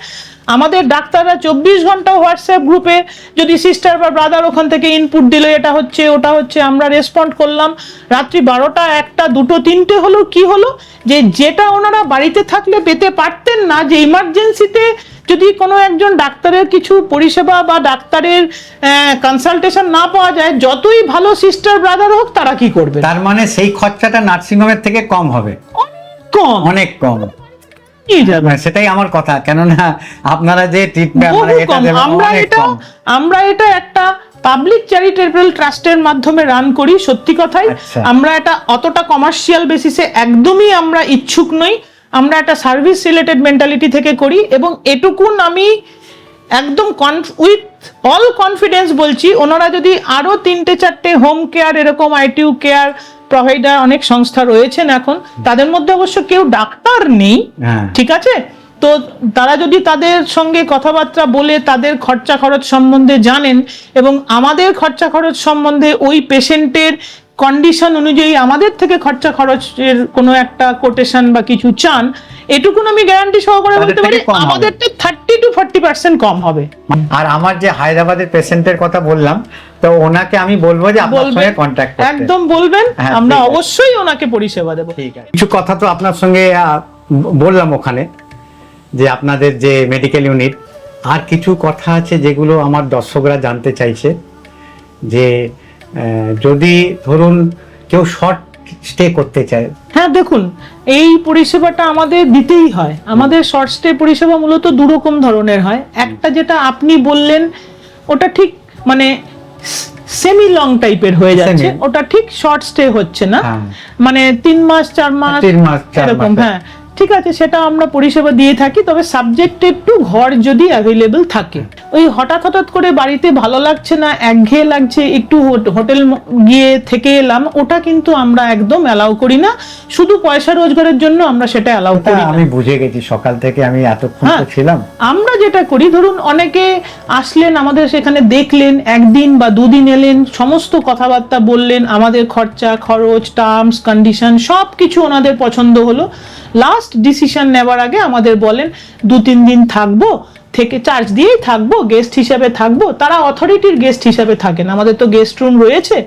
আমাদের ডাক্তাররা 24 ঘন্টা হোয়াটসঅ্যাপ গ্রুপে যদি সিস্টার বা ব্রাদার ওখান থেকে ইনপুট দিলে এটা হচ্ছে ওটা হচ্ছে, আমরা রেসপন্ড করলাম। রাত্রি 12টা 1টা 2টো 3টে হলো, কি হলো যে যেটা ওনারা বাড়িতে থাকলে পেতে পারতেন না, যে ইমার্জেন্সিতে যদি কোনো একজন ডাক্তারের কিছু পরিষেবা বা ডাক্তারের কনসালটেশন না পাওয়া যায়, যতই ভালো সিস্টার ব্রাদার হোক তারা কি করবে? তার মানে সেই খরচাটা নার্সিংহোমের থেকে কম হবে, কম, অনেক কম। কি যাবে? সেটাই আমার কথা, কেননা আপনারা যে ট্রিটমেন্ট আমরা এটা একটা পাবলিক চ্যারিটেবল ট্রাস্টের মাধ্যমে রান করি। সত্যি কথাই আচ্ছা। আমরা এটা অতটা কমার্শিয়াল বেসিসে একদমই আমরা ইচ্ছুক নই। আমরা একটা সার্ভিস রিলেটেড মেন্টালিটি থেকে করি, এবং এটুকুন আমি একদম উইথ অল কনফিডেন্স বলছি, ওনারা যদি আরো 3-4টে হোম কেয়ার এরকম আইটিইউ কেয়ার প্রোভাইডার অনেক সংস্থা রয়েছেন এখন, তাদের মধ্যে অবশ্য কেউ ডাক্তার নেই, ঠিক আছে, তো তারা যদি তাদের সঙ্গে কথাবার্তা বলে তাদের খরচা খরচ সম্বন্ধে জানেন, এবং আমাদের খরচা খরচ সম্বন্ধে ওই পেশেন্টের কন্ডিশন অনুযায়ী আমাদের থেকে খরচা খরচের কোনো একটা কোটেশন বা কিছু চান, এটুকুন আমি গ্যারান্টি সহকারে বলতে পারি আমাদেরটা 30 to 40% কম হবে। আর আমার যে হায়দ্রাবাদের পেশেন্টের কথা বললাম, তো ওনাকে আমি বলবো যে আপনার সঙ্গে কন্ট্যাক্ট করতে। একদম বলবেন, হ্যাঁ, আমরা ঠিক আছে। অবশ্যই ওনাকে পরিষেবা দেব। ঠিক আছে, কিছু কথা তো আপনার সঙ্গে বললাম ওখানে, যে আপনাদের যে মেডিকেল ইউনিট, আর কিছু কথা আছে যেগুলো আমার দর্শকরা জানতে চাইছে, যে যদি ধরুন কেউ শর্ট স্টে করতে চায়। হ্যাঁ, দেখুন, এই পরিষেবাটা আমাদের দিতেই হয়। আমাদের শর্ট স্টে পরিষেবা মূলত দুরকম ধরনের হয়। একটা যেটা আপনি বললেন, ওটা ঠিক মানে সেমি লং টাইপের হয়ে যাচ্ছে, ওটা ঠিক শর্ট স্টে হচ্ছে না, মানে 3 মাস 4 মাস এরকম। হ্যাঁ, ঠিক আছে, সেটা আমরা পরিষেবা দিয়ে থাকি, তবে সাবজেক্টেড টু ঘর যদি অ্যাভেলেবল থাকে। ওই হঠাৎ করে বাড়িতে ভালো লাগছে না, একঘেয়ে লাগছে, একটু হোটেল গিয়ে থেকে এলাম, ওটা কিন্তু আমরা একদম অ্যালাউ করি না। শুধু পয়সা রোজগারের জন্য আমরা সেটা অ্যালাউ করি না। আমি বুঝে গেছি, সকাল থেকে আমি এতক্ষণ তো ছিলাম। আমরা যেটা করি, ধরুন অনেকে আসলেন আমাদের সেখানে, দেখলেন, একদিন বা 2 দিন এলেন, সমস্ত কথাবার্তা বললেন, আমাদের খরচা খরচ টার্মস কন্ডিশন সব কিছু ওনাদের পছন্দ হলো, লাস্ট ডিসিশন নেওয়ার আগে আমাদের বলেন 2-3 দিন থাকবো, থেকে চার্জ দিয়েই থাকবো, গেস্ট হিসাবে থাকবো। তারা অথরিটির গেস্ট হিসাবে থাকেন, আমাদের তো গেস্ট রুম রয়েছে,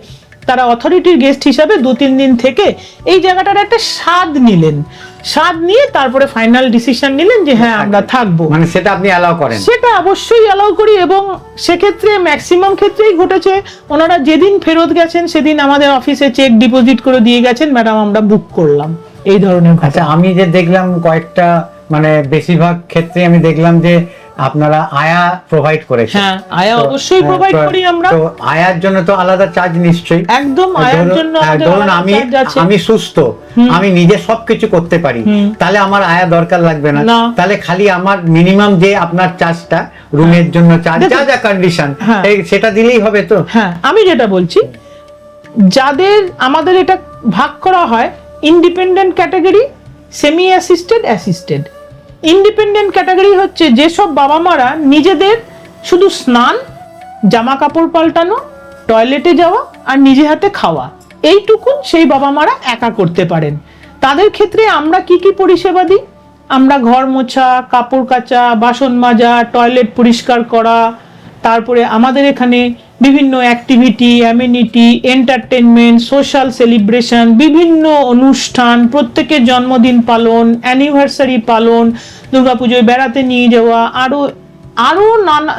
তারা অথরিটির গেস্ট হিসাবে 2-3 দিন থেকে এই জায়গাটার একটা স্বাদ নিলেন, স্বাদ নিয়ে তারপরে ফাইনাল ডিসিশন নিলেন যে হ্যাঁ আমরা থাকবো। মানে সেটা আপনি অ্যালাউ করেন? সেটা অবশ্যই অ্যালাউ করি, এবং সেক্ষেত্রে ম্যাক্সিমাম ক্ষেত্রেই ঘটেছে, ওনারা যেদিন ফেরত গেছেন সেদিন আমাদের অফিসে চেক ডিপোজিট করে দিয়ে গেছেন, ম্যাডাম আমরা বুক করলাম, এই ধরনের। আচ্ছা, আমি যে দেখলাম কয়েকটা, মানে বেশিরভাগ ক্ষেত্রে আমি দেখলাম যে আপনারা আয়া প্রোভাইড করেছেন। হ্যাঁ, আয়া অবশ্যই প্রোভাইড করি আমরা। তো আয়ার জন্য তো আলাদা চার্জ নিশ্চয়ই? একদম, আয়ার জন্য ধরুন আমি সুস্থ, আমি নিজে সবকিছু করতে পারি, তাহলে আমার আয়া দরকার লাগবে না, তাহলে খালি আমার মিনিমাম যে আপনার চার্জটা রুমের জন্য চার্জ, যা যা কন্ডিশন, সেটা দিলেই হবে তো? হ্যাঁ, আমি যেটা বলছি, যাদের আমাদের এটা ভাগ করা হয় independent category, semi assisted, assisted. Independent category হচ্ছে যেসব বাবা মারা নিজেদের শুধু স্নান, জামা কাপড় পাল্টানো, টয়লেটে যাওয়া আর নিজে হাতে খাওয়া, এইটুকুন সেই বাবা মারা একা করতে পারেন। তাদের ক্ষেত্রে আমরা কি কি পরিষেবা দিই? আমরা ঘর মোছা, কাপড় কাচা, বাসন মাজা, টয়লেট পরিষ্কার করা, তারপরে আমাদের এখানে বিভিন্ন activity, amenity, entertainment, social celebration, বিভিন্ন অনুষ্ঠান, প্রত্যেকের জন্মদিন পালন, অ্যানিভার্সারি পালন, দুর্গাপুজোয় বেড়াতে নিয়ে যাওয়া, আরো নানা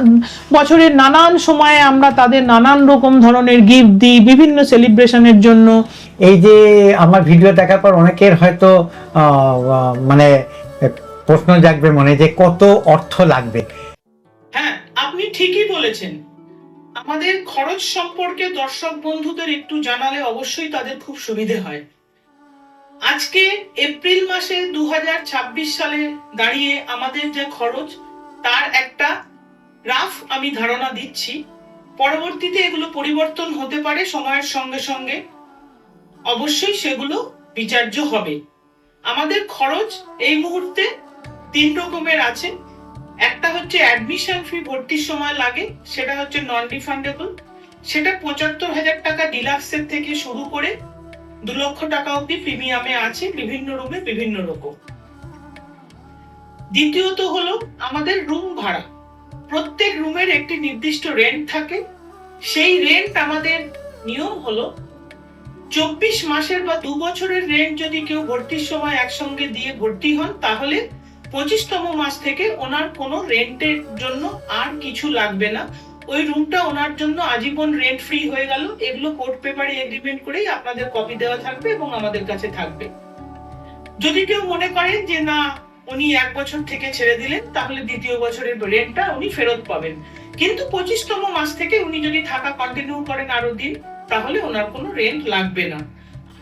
বছরের নানান সময়ে আমরা তাদের নানান রকম ধরনের গিফট দিই বিভিন্ন সেলিব্রেশনের জন্য। এই যে আমার ভিডিও দেখার পর অনেকের হয়তো মানে প্রশ্ন জাগবে মনে, যে কত অর্থ লাগবে। হ্যাঁ, আপনি ঠিকই বলেছেন। আমাদের খরচ সম্পর্কে দর্শক বন্ধুদের একটু জানালে অবশ্যই তাদের খুব সুবিধে হয়। আজকে এপ্রিল মাসে 2026 সালে দাঁড়িয়ে আমাদের যে খরচ, তার একটা রাফ আমি ধারণা দিচ্ছি। পরবর্তীতে এগুলো পরিবর্তন হতে পারে সময়ের সঙ্গে সঙ্গে, অবশ্যই সেগুলো বিচার্য হবে। আমাদের খরচ এই মুহূর্তে 3 রকমের আছে। একটা হচ্ছে অ্যাডমিশন ফি, ভর্তির সময় লাগে, সেটা হচ্ছে নন রিফান্ডেবল, সেটা 75,000 টাকা ডিলাক্সের থেকে শুরু করে 2 লক্ষ টাকা অবধি প্রিমিয়ামে আছে, বিভিন্ন রুমে বিভিন্ন রকম। দ্বিতীয়ত হলো আমাদের রুম ভাড়া। প্রত্যেক রুমের একটি নির্দিষ্ট রেন্ট থাকে। সেই রেন্ট আমাদের নিয়ম হলো 24 মাসের বা 2 বছরের রেন্ট যদি কেউ ভর্তির সময় একসঙ্গে দিয়ে ভর্তি হন, তাহলে 25তম মাস থেকে ওনার কোনো রেন্টের জন্য আর কিছু লাগবে না। ওই রুমটা ওনার জন্য আজীবন রেন্ট ফ্রি হয়ে গেল। এগুলো কোর্ট পেপারে এগ্রিমেন্ট করেই আপনাদের কপি দেওয়া থাকবে এবং আমাদের কাছে থাকবে। যদি কেউ মনে করেন যে না উনি 1 বছর থেকে ছেড়ে দিলেন, তাহলে দ্বিতীয় বছরের রেন্টটা উনি ফেরত পাবেন। কিন্তু 25তম মাস থেকে উনি যদি থাকা কন্টিনিউ করেন আরো দিন, তাহলে ওনার কোনো রেন্ট লাগবে না।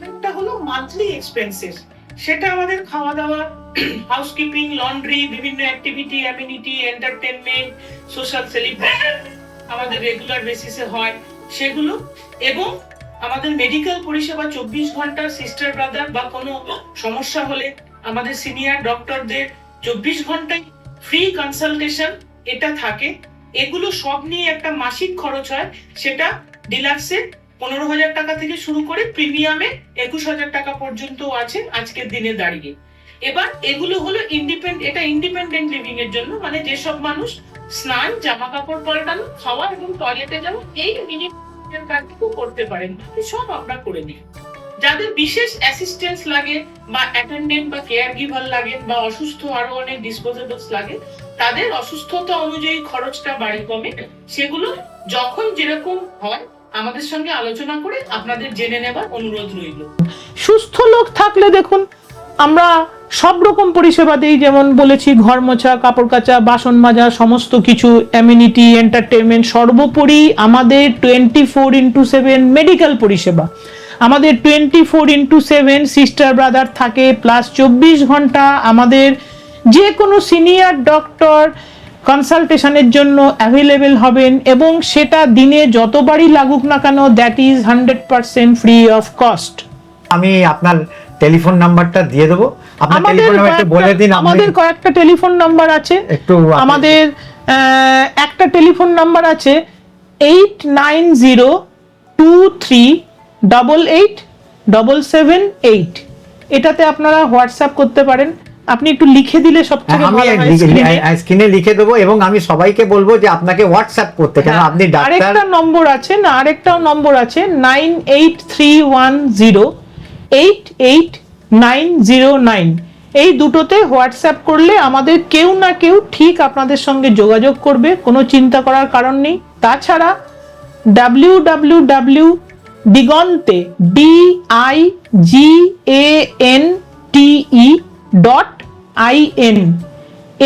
একটা হলো মান্থলি এক্সপেন্সেস, সেটা আমাদের খাওয়া দাওয়া, হাউসকিপিং, লন্ড্রি, বিভিন্ন activity, amenity, entertainment, social celebration আমাদের রেগুলার বেসিসে হয় সেগুলো, এবং আমাদের মেডিকেল পরিষেবা 24 ঘন্টা। সিস্টার ব্রাদার বা কোনো সমস্যা হলে আমাদের সিনিয়র ডক্টরদের 24 ঘন্টায় ফ্রি কনসালটেশন এটা থাকে। এগুলো সব নিয়ে একটা মাসিক খরচ হয়, সেটা ডিলাক্সে 15,000 টাকা থেকে শুরু করে প্রিমিয়ামে 21,000 টাকা পর্যন্ত আছে আজকের দিনে দাঁড়িয়ে। এবার এগুলো হলো ইন্ডিপেন্ডেন্ট লিভিং এর জন্য, মানে যেসব মানুষ স্নান, জামা কাপড় পাল্টানো, খাওয়া এবং টয়লেটে যাওয়া এই মিনিমাম কাজটুকু করতে পারেন, সব আমরা করে নিই। যাদের বিশেষ অ্যাসিস্ট্যান্স লাগে বা অ্যাটেন্ডেন্ট বা কেয়ার গিভার লাগে বা অসুস্থ আরো অনেক ডিসপোজেবলস লাগে, তাদের অসুস্থতা অনুযায়ী খরচটা বাড়ে কমে। সেগুলো যখন যেরকম হয় আমাদের সঙ্গে আলোচনা করে আপনাদের জেনে নেবার অনুরোধ রইল। সুস্থ লোক থাকলে দেখুন আমরা সব রকম পরিষেবা দিই, যেমন বলেছি ঘর মোছা, কাপড় কাচা, বাসন মাজা, সমস্ত কিছু, অ্যামিনিটি, এন্টারটেনমেন্ট, সর্বোপরি আমাদের 24x7 মেডিকেল পরিষেবা। আমাদের 24x7 সিস্টার ব্রাদার থাকে, প্লাস 24 ঘন্টা আমাদের যে কোনো সিনিয়র ডক্টর কনসালটেশনের জন্য অ্যাভেলেবেল হবেন, এবং সেটা দিনে যতবারই লাগুক না কেন, that is 100% free of cost. আমি আপনার টেলিফোন নাম্বারটা দিয়ে দেবো, আপনার টেলিফোন নাম্বারটা বলে দিন। আমাদের কয়েকটা টেলিফোন নাম্বার আছে। একটু আমাদের একটা টেলিফোন নাম্বার আছে 8902388778। এটাতে আপনারা হোয়াটসঅ্যাপ করতে পারেন। আপনি একটু লিখে দিলে সবথেকে আমি ভালো হয়। স্ক্রিনে লিখে দেবো, এবং আমি সবাইকে বলবো যে আপনাকে হোয়াটসঅ্যাপ করতে, কারণ আপনি ডাক্তার। আরেকটা নম্বর আছে না, আরেকটাও নম্বর আছে 9831088909। এই দুটোতে হোয়াটসঅ্যাপ করলে আমাদের কেউ না কেউ ঠিক আপনাদের সঙ্গে যোগাযোগ করবে, কোনো চিন্তা করার কারণ নেই। তাছাড়া www.digante.in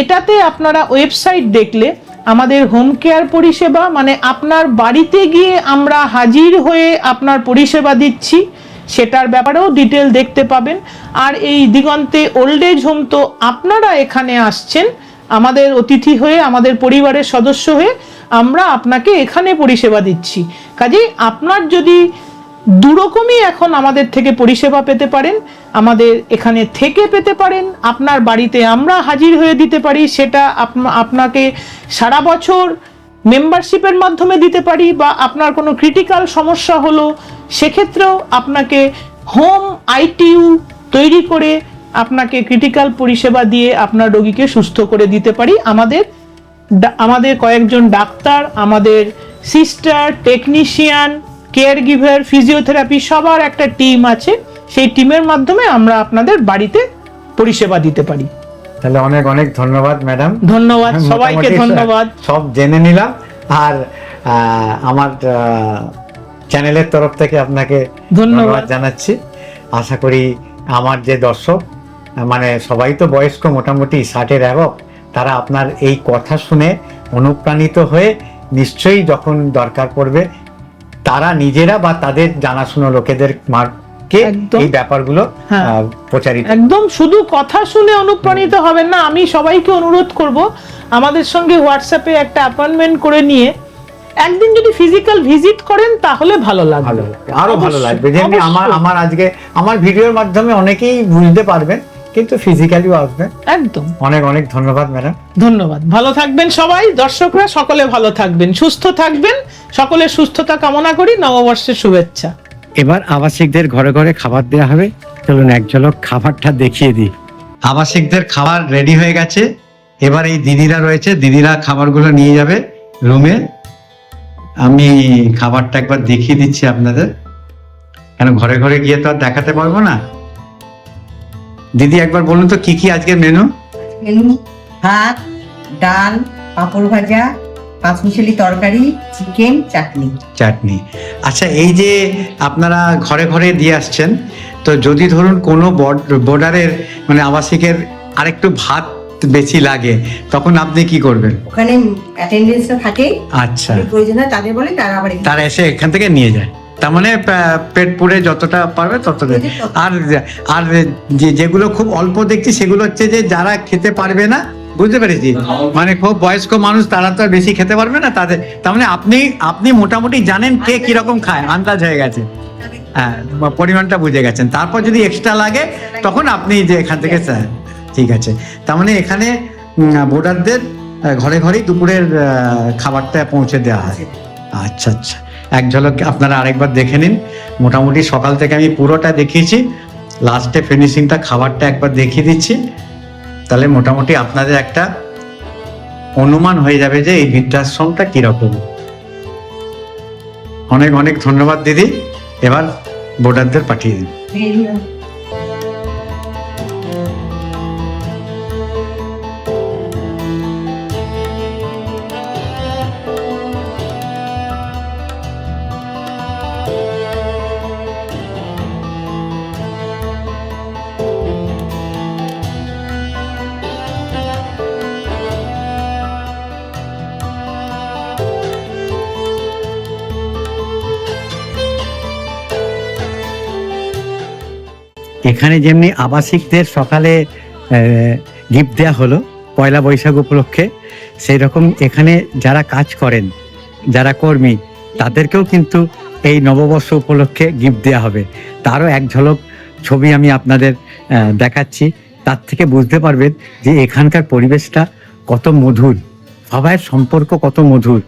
এটাতে আপনারা ওয়েবসাইট দেখলে আমাদের হোম কেয়ার পরিষেবা, মানে আপনার বাড়িতে গিয়ে আমরা হাজির হয়ে আপনার পরিষেবা দিচ্ছি, সেটার ব্যাপারেও ডিটেল দেখতে পাবেন। আর এই দিগন্তে ওল্ড এজ হোম তো আপনারা এখানে আসছেন আমাদের অতিথি হয়ে, আমাদের পরিবারের সদস্য হয়ে, আমরা আপনাকে এখানে পরিষেবা দিচ্ছি। কাজেই আপনার যদি দুরকমই এখন আমাদের থেকে পরিষেবা পেতে পারেন, আমাদের এখানে থেকে পেতে পারেন, আপনার বাড়িতে আমরা হাজির হয়ে দিতে পারি, সেটা আপনাকে সারা বছর মেম্বারশিপের মাধ্যমে দিতে পারি, বা আপনার কোনো ক্রিটিক্যাল সমস্যা হলো সেক্ষেত্রেও আপনাকে হোম আইটিইউ তৈরি করে আপনাকে ক্রিটিক্যাল পরিষেবা দিয়ে আপনার রোগীকে সুস্থ করে দিতে পারি। আমাদের কয়েকজন ডাক্তার, আমাদের sister, technician, care giver, physiotherapy সবার একটা টিম আছে। সেই টিমের মাধ্যমে আমরা আপনাদের বাড়িতে পরিষেবা দিতে পারি। তাহলে অনেক অনেক ধন্যবাদ ম্যাডাম। ধন্যবাদ সবাইকে, ধন্যবাদ। সব জেনে নিলাম, আর আমার চ্যানেলের তরফ থেকে আপনাকে ধন্যবাদ জানাচ্ছি। আশা করি আমার যে দর্শক, মানে সবাই তো বয়স্ক, মোটামুটি 60-এর অ্যাবভ, তারা আপনার এই কথা শুনে অনুপ্রাণিত হয়ে নিশ্চয়ই যখন দরকার পড়বে তারা নিজেরা বা তাদের জানাশোনা লোকেদের এই ব্যাপারগুলো প্রচারিত। একদম শুধু কথা শুনে অনুপ্রাণিত হবেন না, আমি সবাইকে অনুরোধ করব আমাদের সঙ্গে হোয়াটসঅ্যাপে একটা অ্যাপয়েন্টমেন্ট করে নিয়ে একদিন যদি ফিজিক্যাল ভিজিট করেন তাহলে ভালো লাগবে, আরো ভালো লাগবে। যেমনি আমার আজকে আমার ভিডিওর মাধ্যমে অনেকেই বুঝতে পারবেন, কিন্তু ফিজিক্যালিও আসবে। একদম। অনেক অনেক ধন্যবাদ ম্যাডাম। ধন্যবাদ। ভালো থাকবেন সবাই, দর্শকরা সকলে ভালো থাকবেন, সুস্থ থাকবেন। সকলের সুস্থতা কামনা করি। নববর্ষের শুভেচ্ছা। এবার আবাসিকদের ঘরে ঘরে খাবার দেওয়া হবে। চলুন এক ঝলক খাবারটা দেখিয়ে দিই। আবাসিকদের খাবার রেডি হয়ে গেছে, এবার এই দিদিরা রয়েছে, দিদিরা খাবারগুলো নিয়ে যাবে রুমে। আমি খাবারটা একবার দেখিয়ে দিচ্ছি আপনাদের, কেন ঘরে ঘরে গিয়ে তো আর দেখাতে পারবো না। দিদি একবার বলুন তো কি কি আজকের মেনু? মেনু ভাত, ডাল, পাঁপড় ভাজা, পাঁচমিশালি তরকারি, চিকেন, চাটনি। চাটনি। আচ্ছা, এই যে আপনারা ঘরে ঘরে দিয়ে আসছেন, তো যদি ধরুন কোনো বর্ডারের মানে আবাসিকের আরেকটু ভাত বেশি লাগে, তখন আপনি কি করবেন? ওখানে অ্যাটেন্ডেন্সটা থাকে, আচ্ছা, যদি প্রয়োজন হয় তাদের বলে, তারা আবার এখানে তারা এসে এখান থেকে নিয়ে যায়। তার মানে পেট পুরে যতটা পারবে ততটা। আর আর যেগুলো খুব অল্প দেখছি সেগুলো হচ্ছে যে যারা খেতে পারবে না, বুঝতে পেরেছি, মানে খুব বয়স্ক মানুষ, তারা তো আর বেশি খেতে পারবে না তাদের। তার মানে আপনি মোটামুটি জানেন কে কিরকম খায়, আন্দাজ হয়ে গেছে, হ্যাঁ, পরিমাণটা বুঝে গেছেন। তারপর যদি এক্সট্রা লাগে তখন আপনি যে এখান থেকে, ঠিক আছে। তার মানে এখানে ভোটারদের ঘরে ঘরেই দুপুরের খাবারটা পৌঁছে দেওয়া হয়। আচ্ছা আচ্ছা, এক ঝলক আপনারা আরেকবার দেখে নিন। মোটামুটি সকাল থেকে আমি পুরোটা দেখিয়েছি, লাস্টে ফিনিশিংটা খাবারটা একবার দেখিয়ে দিচ্ছি, তাহলে মোটামুটি আপনাদের একটা অনুমান হয়ে যাবে যে এই বৃদ্ধাশ্রমটা কিরকম। অনেক অনেক ধন্যবাদ দিদি, এবার ভোটারদের পাঠিয়ে দিন। এখানে যেমনি আবাসিকদের সকালে গিফট দেওয়া হলো পয়লা বৈশাখ উপলক্ষে, সেই রকম এখানে যারা কাজ করেন, যারা কর্মী, তাদেরকেও কিন্তু এই নববর্ষ উপলক্ষে গিফট দেওয়া হবে। তারও এক ঝলক ছবি আমি আপনাদের দেখাচ্ছি, তার থেকে বুঝতে পারবেন যে এখানকার পরিবেশটা কত মধুর, সবাইয়ের সম্পর্ক কত মধুর।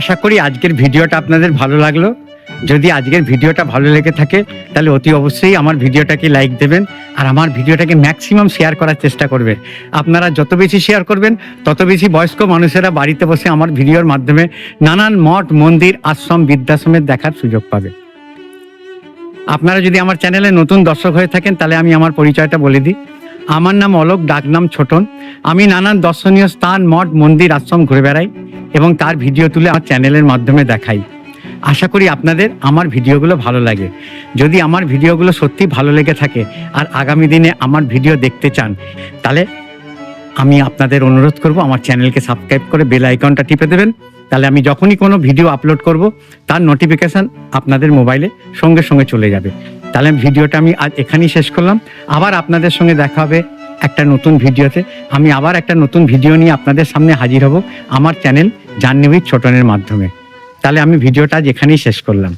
আশা করি আজকের ভিডিওটা আপনাদের ভালো লাগলো। যদি আজকের ভিডিওটা ভালো লেগে থাকে তাহলে অতি অবশ্যই আমার ভিডিওটাকে লাইক দেবেন, আর আমার ভিডিওটাকে ম্যাক্সিমাম শেয়ার করার চেষ্টা করবেন। আপনারা যত বেশি শেয়ার করবেন তত বেশি বয়স্ক মানুষেরা বাড়িতে বসে আমার ভিডিওর মাধ্যমে নানান মঠ, মন্দির, আশ্রম, বৃদ্ধাশ্রমের দেখার সুযোগ পাবে। আপনারা যদি আমার চ্যানেলে নতুন দর্শক হয়ে থাকেন তাহলে আমি আমার পরিচয়টা বলে দিই। আমার নাম অলোক, ডাকনাম ছোটন। আমি নানান দর্শনীয় স্থান, মঠ, মন্দির, আশ্রম ঘুরে বেড়াই এবং তার ভিডিও তুলে আমার চ্যানেলের মাধ্যমে দেখাই। আশা করি আপনাদের আমার ভিডিওগুলো ভালো লাগে। যদি আমার ভিডিওগুলো সত্যি ভালো লেগে থাকে আর আগামী দিনে আমার ভিডিও দেখতে চান, তাহলে আমি আপনাদের অনুরোধ করব আমার চ্যানেলকে সাবস্ক্রাইব করে বেল আইকনটা টিপে দেবেন। তাহলে আমি যখনই কোনো ভিডিও আপলোড করব তার নোটিফিকেশান আপনাদের মোবাইলে সঙ্গে সঙ্গে চলে যাবে। তাহলে ভিডিওটা আমি আজ এখানেই শেষ করলাম। আবার আপনাদের সঙ্গে দেখা হবে একটা নতুন ভিডিওতে। আমি আবার একটা নতুন ভিডিও নিয়ে আপনাদের সামনে হাজির হব আমার চ্যানেল জার্নি উইথ ছোটনের মাধ্যমে। তাহলে আমি ভিডিওটা আজ এখানেই শেষ করলাম।